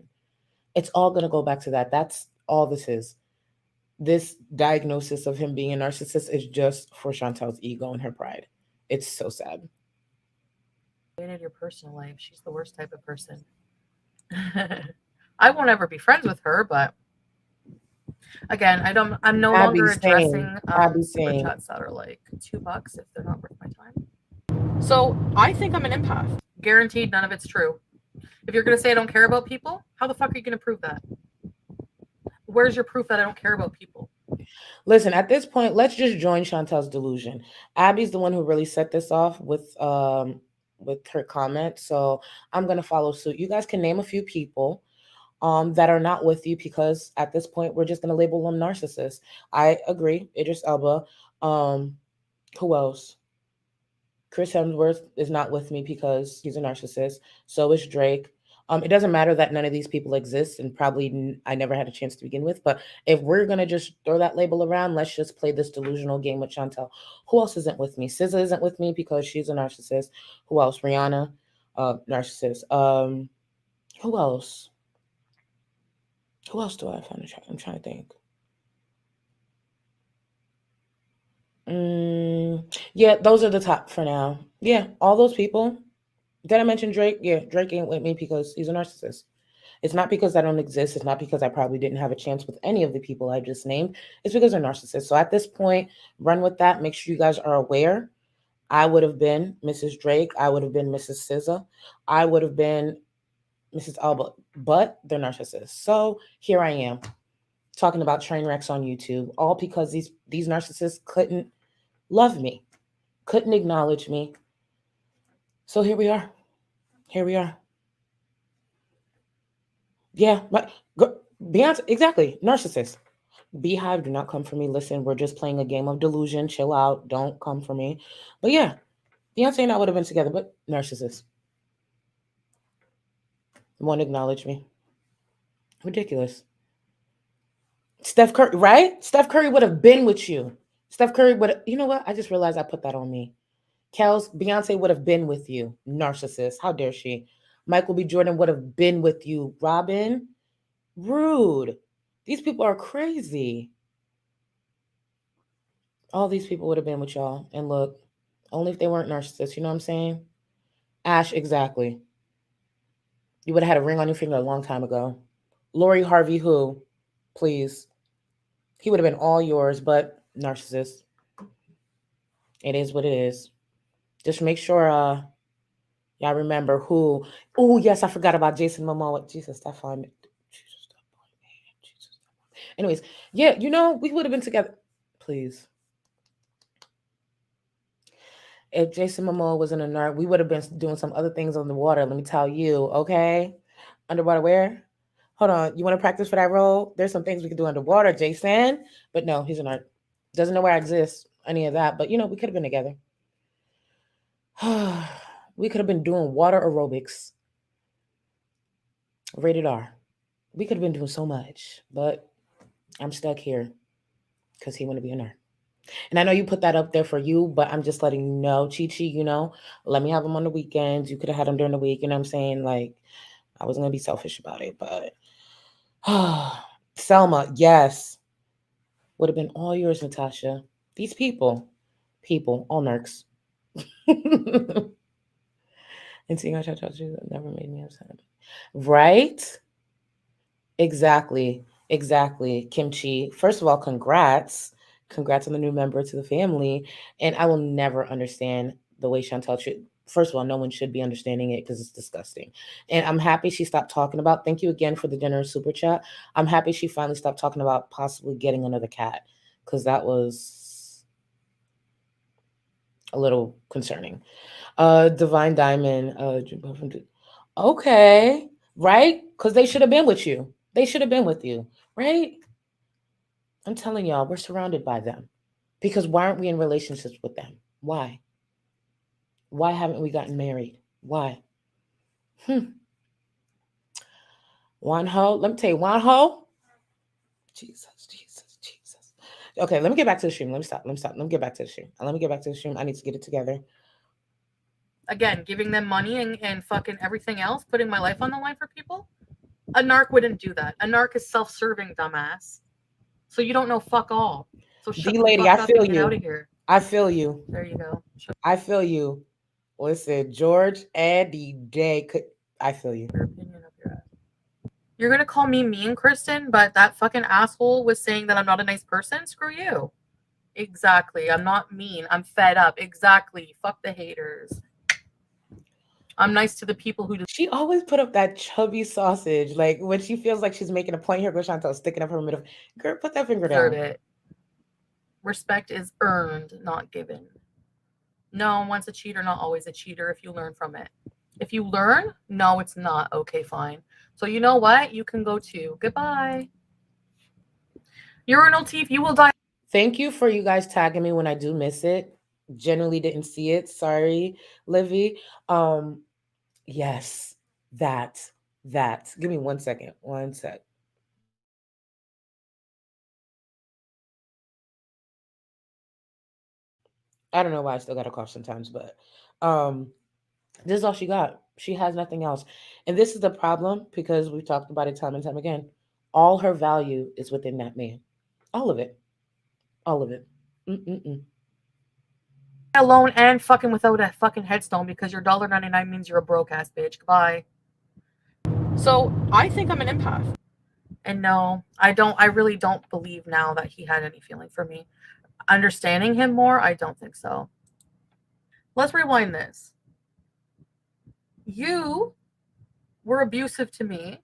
It's all going to go back to that. That's all this is. This diagnosis of him being a narcissist is just for Chantal's ego and her pride. It's so sad. In your personal life, she's the worst type of person. I won't ever be friends with her, but again, I'm no longer addressing super chats that are like $2 if they're not worth my time. So I think I'm an empath. Guaranteed none of it's true. If you're going to say I don't care about people, how the fuck are you going to prove that? Where's your proof that I don't care about people? Listen, at this point, let's just join Chantal's delusion. Abby's the one who really set this off with her comment. So I'm going to follow suit. You guys can name a few people that are not with you, because at this point, we're just going to label them narcissists. I agree. Idris Elba. Who else? Chris Hemsworth is not with me because he's a narcissist. So is Drake. It doesn't matter that none of these people exist, and probably I never had a chance to begin with. But if we're going to just throw that label around, let's just play this delusional game with Chantal. Who else isn't with me? SZA isn't with me because she's a narcissist. Who else? Rihanna, narcissist. Who else? Who else do I find? I'm trying to think. Yeah, those are the top for now. Yeah, all those people. Did I mention Drake? Yeah, Drake ain't with me because he's a narcissist. It's not because I don't exist. It's not because I probably didn't have a chance with any of the people I just named. It's because they're narcissists. So at this point, run with that. Make sure you guys are aware. I would have been Mrs. Drake. I would have been Mrs. SZA. I would have been Mrs. Alba. But they're narcissists. So here I am talking about train wrecks on YouTube, all because these narcissists couldn't love me, couldn't acknowledge me. So here we are. Here we are. Yeah, Beyonce, exactly. Narcissist. Beehive, do not come for me. Listen, we're just playing a game of delusion. Chill out. Don't come for me. But yeah, Beyonce and I would have been together, but narcissist. Won't acknowledge me. Ridiculous. Steph Curry, right? Steph Curry would have been with you. Steph Curry would, you know what? I just realized I put that on me. Beyonce would have been with you. Narcissist. How dare she? Michael B. Jordan would have been with you. Robin, rude. These people are crazy. All these people would have been with y'all. And look, only if they weren't narcissists. You know what I'm saying? Ash, exactly. You would have had a ring on your finger a long time ago. Lori Harvey, who? Please. He would have been all yours, but narcissist. It is what it is. Just make sure y'all remember who. Oh, yes, I forgot about Jason Momoa. Jesus, that fine. Anyways, yeah, we would have been together. Please. If Jason Momoa was in a nerd, we would have been doing some other things on the water. Let me tell you, okay? Underwater where? Hold on. You want to practice for that role? There's some things we could do underwater, Jason. But no, he's a nerd. Doesn't know where I exist, any of that. But, we could have been together. We could have been doing water aerobics. Rated R. We could have been doing so much. But I'm stuck here because he want to be a nerd. And I know you put that up there for you, but I'm just letting you know, Chi, let me have them on the weekends. You could have had them during the week. You know what I'm saying? Like, I wasn't going to be selfish about it, but Selma, yes. Would have been all yours, Natasha. These people, all nerds. And seeing how I you never made me upset. Right? Exactly. Kimchi. First of all, congrats on the new member to the family. And I will never understand the way Chantal should. First of all, no one should be understanding it because it's disgusting. And I'm happy she stopped talking about, thank you again for the dinner super chat. I'm happy she finally stopped talking about possibly getting another cat, because that was a little concerning. Divine Diamond. Okay. Right? Because they should have been with you. They should have been with you. Right? I'm telling y'all, we're surrounded by them. Because why aren't we in relationships with them? Why? Why haven't we gotten married? Why? Wanho, let me tell you, Wanho. Jesus. Okay, let me get back to the stream. Let me stop. Let me get back to the stream. I need to get it together. Again, giving them money and fucking everything else, putting my life on the line for people. A narc wouldn't do that. A narc is self-serving, dumbass. So you don't know fuck all. So shut the lady, fuck I up feel and get you. out of here. I feel you. There you go. I feel you. Listen, George and DJ could. I feel you. Your opinion of your ass. You're gonna call me mean, Kristen, but that fucking asshole was saying that I'm not a nice person? Screw you. Exactly. I'm not mean. I'm fed up. Exactly. Fuck the haters. I'm nice to the people who She always put up that chubby sausage. Like when she feels like she's making a point, here goes Chantal sticking up her middle. Girl, put that finger deserve down. it. Respect is earned, not given. No, once a cheater, not always a cheater if you learn from it. If you learn, no, it's not. Okay, fine. So you know what? You can go too. Goodbye. Urinal teeth, you will die. Thank you for you guys tagging me when I do miss it. Generally didn't see it. Sorry, Livy. Yes, that. Give me 1 second. 1 sec. I don't know why I still got a cough sometimes, but this is all she got. She has nothing else. And this is the problem because we've talked about it time and time again. All her value is within that man. All of it. All of it. Mm-mm-mm. Alone and fucking without a fucking headstone because your $1.99 means you're a broke ass bitch. Goodbye. So I think I'm an empath. And no, I really don't believe now that he had any feeling for me. Understanding him more, I don't think so. Let's rewind this. You were abusive to me.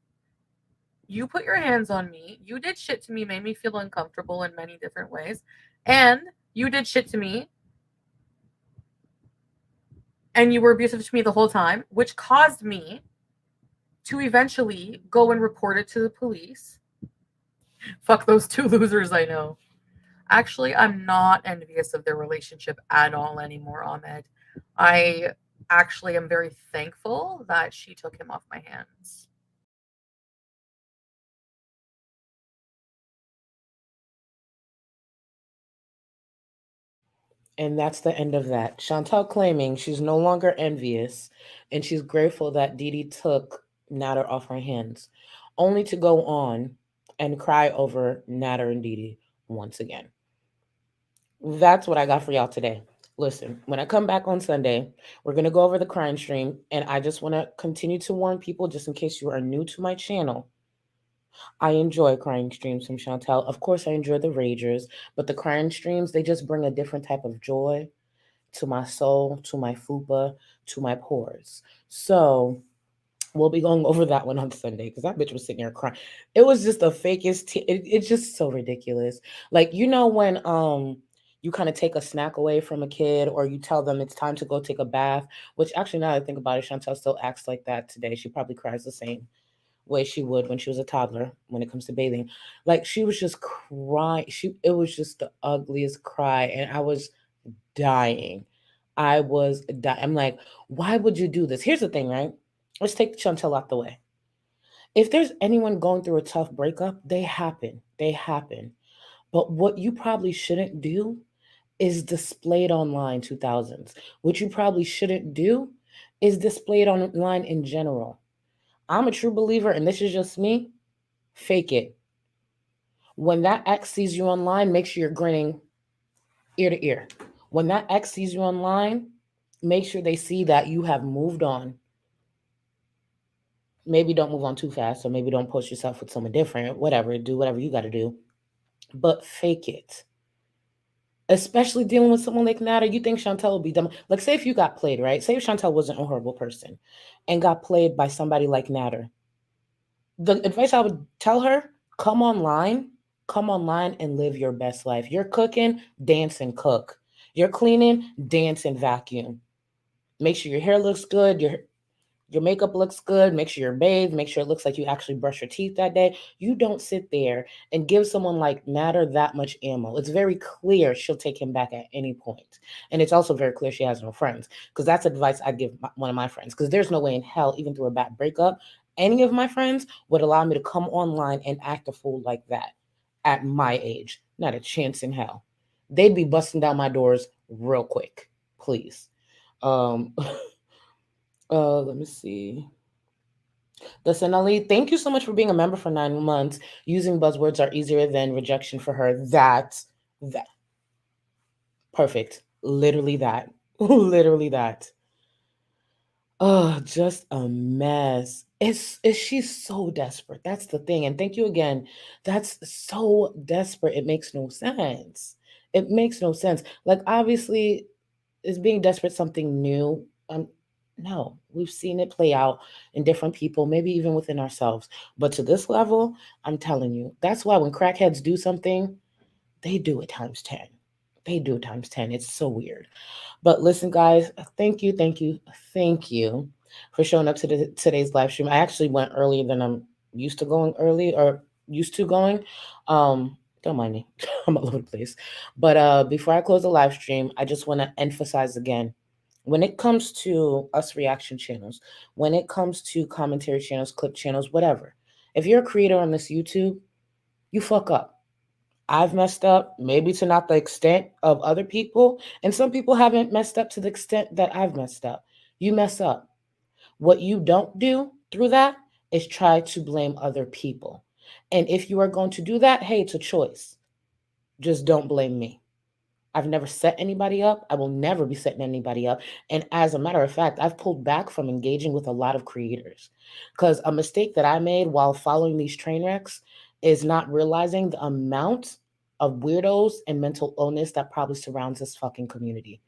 You put your hands on me. You did shit to me, made me feel uncomfortable in many different ways. And you did shit to me. And you were abusive to me the whole time, which caused me to eventually go and report it to the police. Fuck those two losers I know. Actually, I'm not envious of their relationship at all anymore, Ahmed. I actually am very thankful that she took him off my hands. And that's the end of that. Chantal claiming she's no longer envious and she's grateful that Dee Dee took Nader off her hands, only to go on and cry over Nader and Dee Dee once again. That's what I got for y'all today. Listen, when I come back on Sunday, we're going to go over the crime stream. And I just want to continue to warn people, just in case you are new to my channel. I enjoy crying streams from Chantal. Of course, I enjoy the ragers, but the crying streams, they just bring a different type of joy to my soul, to my fupa, to my pores. So we'll be going over that one on Sunday because that bitch was sitting there crying. It was just the fakest. It's just so ridiculous. Like, you know, when you kind of take a snack away from a kid or you tell them it's time to go take a bath, which actually now that I think about it, Chantal still acts like that today. She probably cries the same way she would when she was a toddler when it comes to bathing. Like, she was just crying. It was just the ugliest cry. And I was dying. I'm like, why would you do this? Here's the thing, right? Let's take Chantal out the way. If there's anyone going through a tough breakup, they happen. They happen. But what you probably shouldn't do is display it online, 2000s. What you probably shouldn't do is display it online in general. I'm a true believer, and this is just me, fake it. When that ex sees you online, make sure you're grinning ear to ear. When that ex sees you online, make sure they see that you have moved on. Maybe don't move on too fast, or maybe don't post yourself with someone different, whatever, do whatever you got to do. But fake it. Especially dealing with someone like Nada, you think Chantal will be dumb. Like, say if you got played, right? Say if Chantal wasn't a horrible person and got played by somebody like Nader. The advice I would tell her, come online and live your best life. You're cooking, dance and cook. You're cleaning, dance and vacuum. Make sure your hair looks good, your makeup looks good, make sure you're bathed, make sure it looks like you actually brush your teeth that day. You don't sit there and give someone like Nader that much ammo. It's very clear she'll take him back at any point. And it's also very clear she has no friends, because that's advice I'd give one of my friends, because there's no way in hell, even through a bad breakup, any of my friends would allow me to come online and act a fool like that. at my age. Not a chance in hell. They'd be busting down my doors real quick. Please. Um, let me see. Listen, Ali, thank you so much for being a member for 9 months. Using buzzwords are easier than rejection for her. That. Perfect. Literally that. Literally that. Oh, just a mess. It's she's so desperate. That's the thing. And thank you again. That's so desperate. It makes no sense. It makes no sense. Like obviously, is being desperate something new? No, we've seen it play out in different people, maybe even within ourselves. But to this level, I'm telling you, that's why when crackheads do something, they do it times 10. They do it times 10. It's so weird. But listen, guys, thank you for showing up to today's live stream. I actually went earlier than I'm used to going early or used to going. Don't mind me. I'm all over the place. But before I close the live stream, I just want to emphasize again, when it comes to us reaction channels, when it comes to commentary channels, clip channels, whatever, if you're a creator on this YouTube, you fuck up. I've messed up, maybe to not the extent of other people, and some people haven't messed up to the extent that I've messed up. You mess up. What you don't do through that is try to blame other people. And if you are going to do that, hey, it's a choice. Just don't blame me. I've never set anybody up. I will never be setting anybody up. And as a matter of fact, I've pulled back from engaging with a lot of creators because a mistake that I made while following these train wrecks is not realizing the amount of weirdos and mental illness that probably surrounds this fucking community.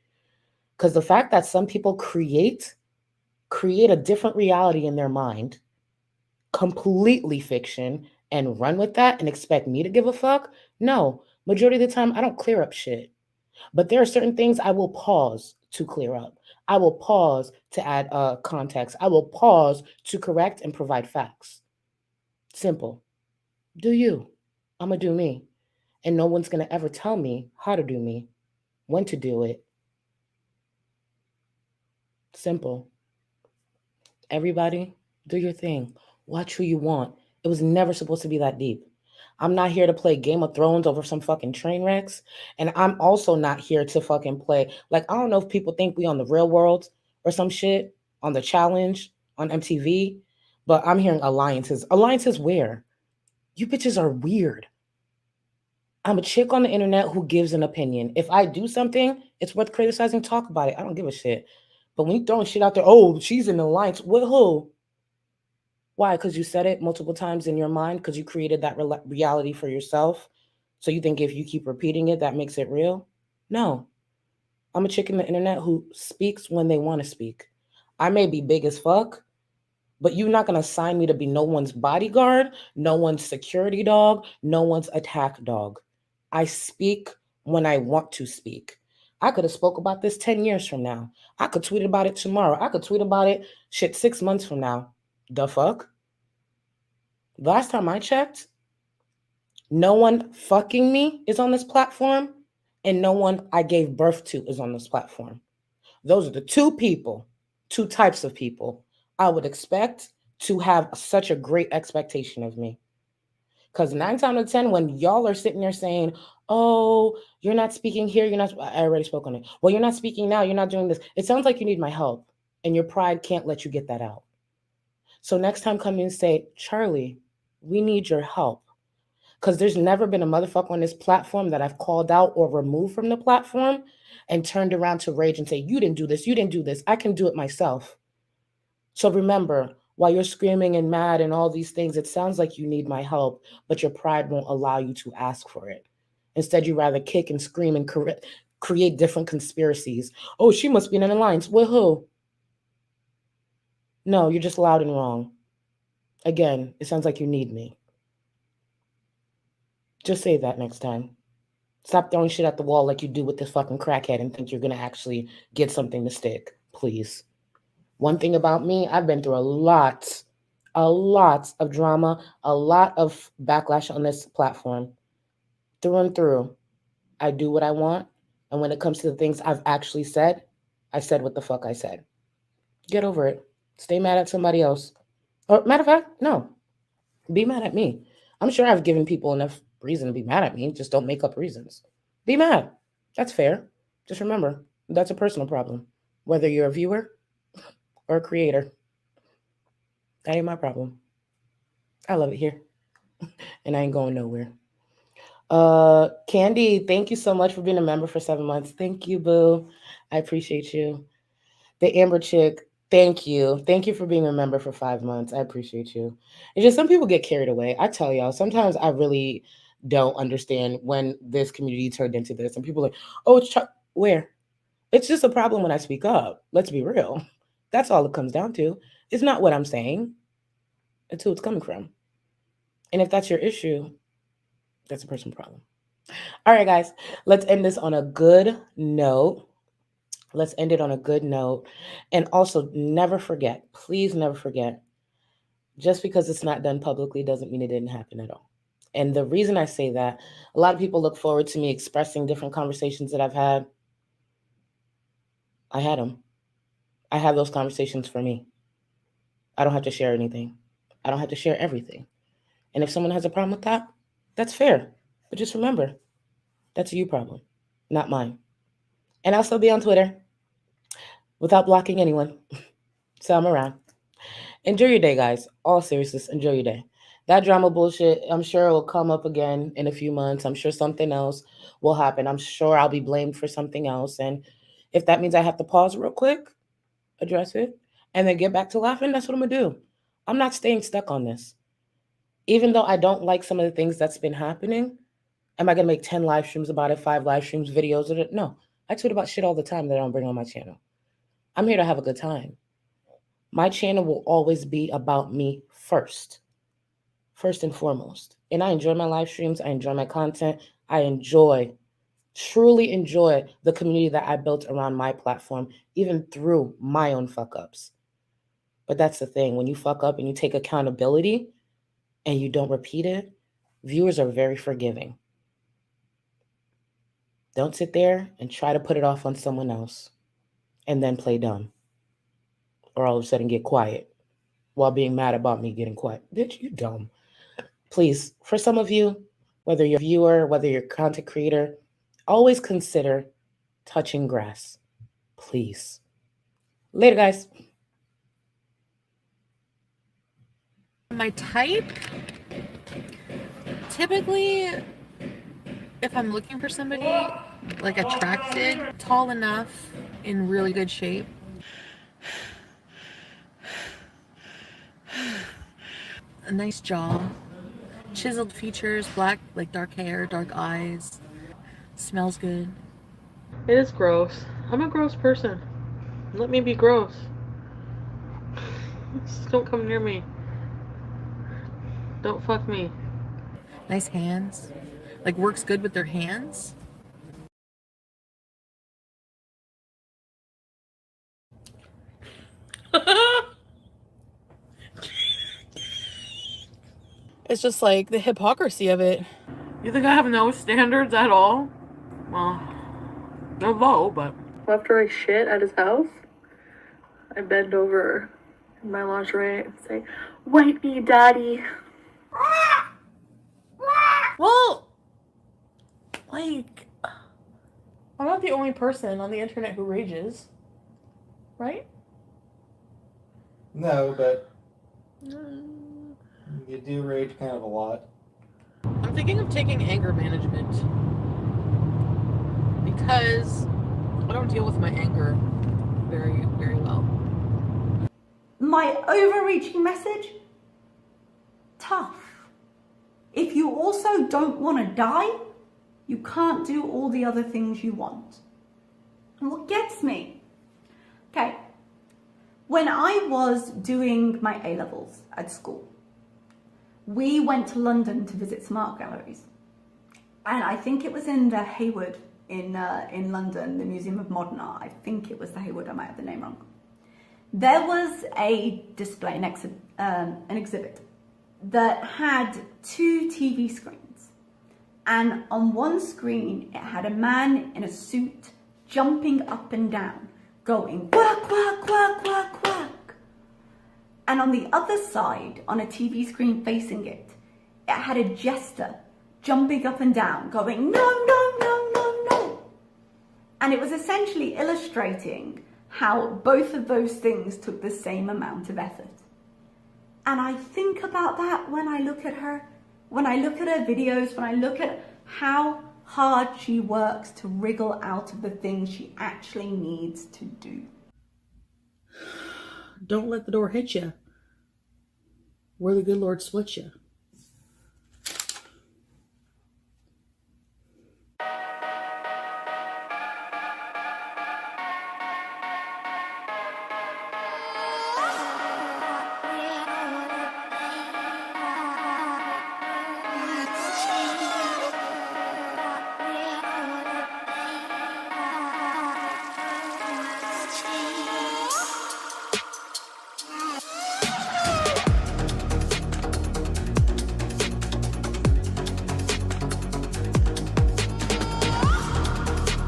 Because the fact that some people create a different reality in their mind, completely fiction, and run with that and expect me to give a fuck, no. Majority of the time, I don't clear up shit. But there are certain things I will pause to clear up. I will pause to add context. I will pause to correct and provide facts. Simple. Do you. I'm going to do me. And no one's going to ever tell me how to do me, when to do it. Simple. Everybody, do your thing. Watch who you want. It was never supposed to be that deep. I'm not here to play Game of Thrones over some fucking train wrecks. And I'm also not here to fucking play. Like, I don't know if people think we on the Real World or some shit, on the Challenge, on MTV, but I'm hearing alliances. Alliances where? You bitches are weird. I'm a chick on the internet who gives an opinion. If I do something, it's worth criticizing, talk about it. I don't give a shit. But when you throwing shit out there, oh, she's in an alliance. With who? Why? Because you said it multiple times in your mind, because you created that reality for yourself. So you think if you keep repeating it, that makes it real? No. I'm a chick in the internet who speaks when they want to speak. I may be big as fuck, but you're not going to assign me to be no one's bodyguard, no one's security dog, no one's attack dog. I speak when I want to speak. I could have spoke about this 10 years from now. I could tweet about it tomorrow. I could tweet about it 6 months from now. The fuck? Last time I checked, no one fucking me is on this platform, and no one I gave birth to is on this platform. Those are the two types of people I would expect to have such a great expectation of me. Because 9 times out of 10, when y'all are sitting there saying, oh, you're not speaking here, I already spoke on it. Well, you're not speaking now, you're not doing this. It sounds like you need my help, and your pride can't let you get that out. So next time, come in and say, Charlie, we need your help. Because there's never been a motherfucker on this platform that I've called out or removed from the platform and turned around to rage and say, you didn't do this, you didn't do this. I can do it myself. So remember, while you're screaming and mad and all these things, it sounds like you need my help, but your pride won't allow you to ask for it. Instead, you rather kick and scream and create different conspiracies. Oh, she must be in an alliance. With who? No, you're just loud and wrong. Again, it sounds like you need me. Just say that next time. Stop throwing shit at the wall like you do with this fucking crackhead and think you're going to actually get something to stick. Please. One thing about me, I've been through a lot of drama, a lot of backlash on this platform. Through and through. I do what I want. And when it comes to the things I've actually said, I said what the fuck I said. Get over it. Stay mad at somebody else. Or matter of fact, no. Be mad at me. I'm sure I've given people enough reason to be mad at me. Just don't make up reasons. Be mad. That's fair. Just remember, that's a personal problem. Whether you're a viewer or a creator, that ain't my problem. I love it here. And I ain't going nowhere. Candy, thank you so much for being a member for 7 months. Thank you, boo. I appreciate you. The Amber Chick, thank you. Thank you for being a member for 5 months. I appreciate you. It's just some people get carried away. I tell y'all, sometimes I really don't understand when this community turned into this. And people are like, oh, it's where? It's just a problem when I speak up. Let's be real. That's all it comes down to. It's not what I'm saying. It's who it's coming from. And if that's your issue, that's a personal problem. All right, guys, let's end this on a good note. Let's end it on a good note. And also, never forget, please never forget, just because it's not done publicly doesn't mean it didn't happen at all. And the reason I say that, a lot of people look forward to me expressing different conversations that I've had. I had them. I have those conversations for me. I don't have to share anything. I don't have to share everything. And if someone has a problem with that, that's fair. But just remember, that's a you problem, not mine. And I'll still be on Twitter without blocking anyone. So I'm around. Enjoy your day, guys. All seriousness, enjoy your day. That drama bullshit, I'm sure it will come up again in a few months. I'm sure something else will happen. I'm sure I'll be blamed for something else. And if that means I have to pause real quick, address it, and then get back to laughing, that's what I'm going to do. I'm not staying stuck on this. Even though I don't like some of the things that's been happening, am I going to make 10 live streams about it, 5 live streams, videos of it? No. I tweet about shit all the time that I don't bring on my channel. I'm here to have a good time. My channel will always be about me first and foremost. And I enjoy my live streams. I enjoy my content. I truly enjoy the community that I built around my platform, even through my own fuck ups. But that's the thing. When you fuck up and you take accountability and you don't repeat it, viewers are very forgiving. Don't sit there and try to put it off on someone else and then play dumb. Or all of a sudden get quiet while being mad about me getting quiet. Bitch, you dumb. Please, for some of you, whether you're a viewer, whether you're a content creator, always consider touching grass. Please. Later, guys. My type, typically, if I'm looking for somebody like attracted, tall enough, in really good shape, a nice jaw, chiseled features, black, like dark hair, dark eyes, smells good. It is gross. I'm a gross person. Let me be gross. Just don't come near me. Don't fuck me. Nice hands, like works good with their hands. It's just like the hypocrisy of it. You think I have no standards at all? Well, they're low, but... After I shit at his house, I bend over in my lingerie and say, "Wipe me, daddy." Well, like, I'm not the only person on the internet who rages, right? No, but you do rage kind of a lot. I'm thinking of taking anger management because I don't deal with my anger very, very well. My overreaching message? Tough. If you also don't want to die, you can't do all the other things you want. And what gets me? Okay, when I was doing my A-levels at school, we went to London to visit some art galleries. And I think it was in the Hayward in London, the Museum of Modern Art. I think it was the Hayward, I might have the name wrong. There was a display, an exhibit that had 2 TV screens. And on one screen, it had a man in a suit jumping up and down, going quack, quack, quack, quack, quack. And on the other side, on a TV screen facing it, it had a jester jumping up and down, going, no, no, no, no, no. And it was essentially illustrating how both of those things took the same amount of effort. And I think about that when I look at her, when I look at her videos, when I look at how hard she works to wriggle out of the things she actually needs to do. Don't let the door hit you where the good Lord splits you.